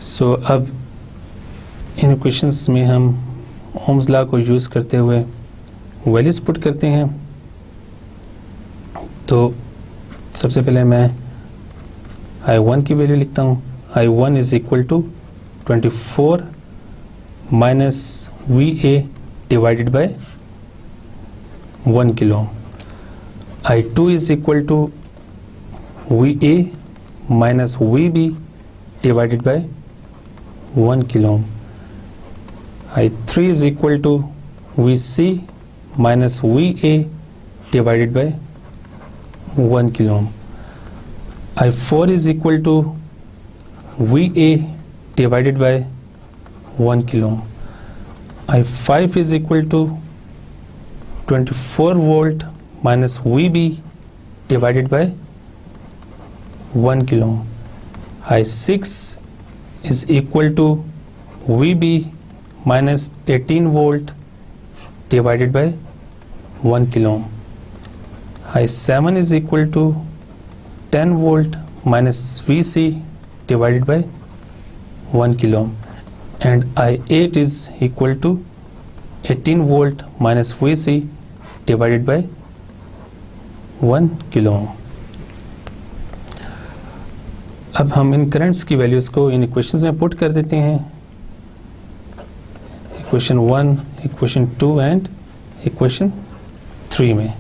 Speaker 1: सो अब इन इक्वेशंस में हम ओम्स लॉ को यूज़ करते हुए वैल्यूज पुट करते हैं। तो सबसे पहले मैं I1 की वैल्यू लिखता हूँ। I1 is equal to 24 minus VA divided by 1 kilo. I2 is equal to VA minus VB divided by 1 kilo. I3 is equal to VC minus VA divided by 1 kilo. I4 is equal to VA divided by 1 kilo. I5 is equal to 24 volt minus VB divided by 1 kilo. I6 is equal to VB minus 18 volt divided by 1 kilo. I7 is equal to 10 volt minus VC divided by 1 kilo. And I8 is equal to 18 volt minus VC divided by 1 kilo ohm। अब हम इन currents की values को इन equations में put कर देते हैं। Equation 1, equation 2 and equation 3 में।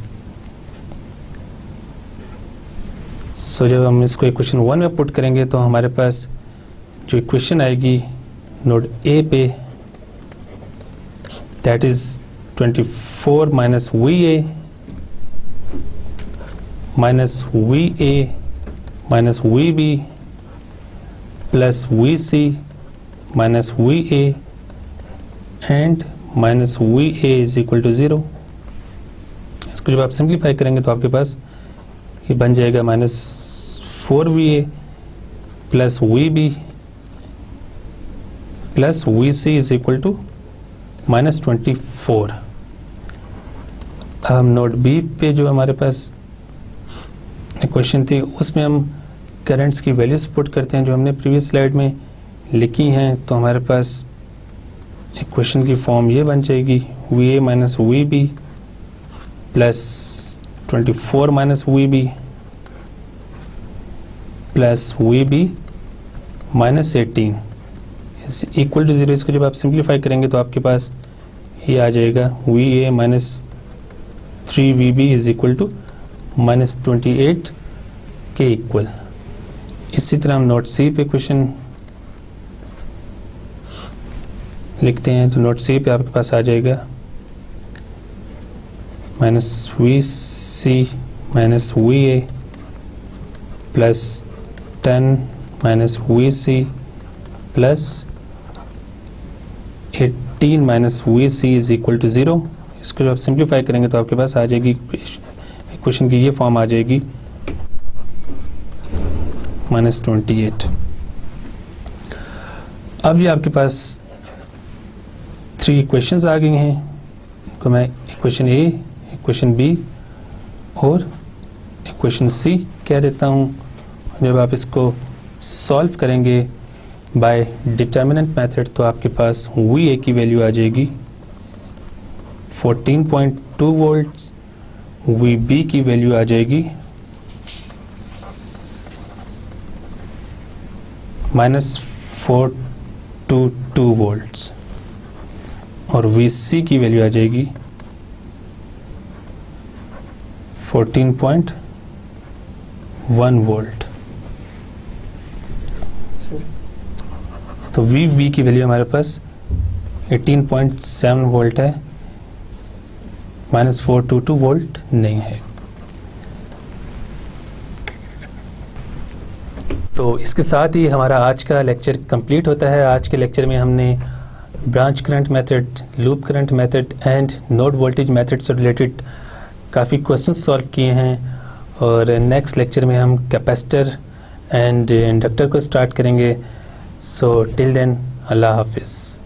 Speaker 1: सो जब हम इसको इक्वेशन 1 में पुट करेंगे तो हमारे पास जो इक्वेशन आएगी नोड ए पे that is 24 minus VA minus VA minus VB plus VC minus VA and minus VA is equal to 0। इसको जब आप सिंप्लीफाई करेंगे तो आपके पास ये बन जाएगा minus 4VA plus VB plus VC is equal to minus 24। हम नोट बी पे जो हमारे पास क्वेश्चन थी उसमें हम करंट्स की वैल्यूज पुट करते हैं जो हमने प्रीवियस स्लाइड में लिखी हैं। तो हमारे पास इक्वेशन की फॉर्म ये बन जाएगी VA minus VB plus 24 minus VB plus VB minus 18 equal to 0। इसको जब आप सिंप्लीफाई करेंगे तो आपके पास ये आ जाएगा VA minus 3VB is equal to minus 28 के इक्वल। इसी तरह हम नोट सी पे क्वेश्चन लिखते हैं। तो नोट सी पे आपके पास आ जाएगा minus VC minus VA plus 10 minus VC plus 18 minus VC is equal to 0। इसको जब आप सिंप्लीफाई करेंगे तो आपके पास आ जाएगी इक्वेशन की ये फॉर्म आ जाएगी माइनस 28। अब ये आपके पास 3 इक्वेशंस आ गई हैं। तो मैं इक्वेशन ए, इक्वेशन बी और इक्वेशन सी कह देता हूँ। जब आप इसको सॉल्व करेंगे बाय डिटर्मिनेंट मेथड तो आपके पास VA की वैल्यू आ जाएगी 14.2 वोल्ट्स, VB की वैल्यू आ जाएगी माइनस 422 वोल्ट्स और VC की वैल्यू आ जाएगी 14.1 वोल्ट। तो VB की वैल्यू हमारे पास 18.7 वोल्ट है, माइनस 422 वोल्ट नहीं है। तो इसके साथ ही हमारा आज का लेक्चर कंप्लीट होता है। आज के लेक्चर में हमने branch current method, loop current method and node voltage method से रिलेटेड काफ़ी क्वेश्चंस सॉल्व किए हैं और नेक्स्ट लेक्चर में हम कैपेसिटर एंड इंडक्टर को स्टार्ट करेंगे। सो टिल देन, अल्लाह हाफिज़।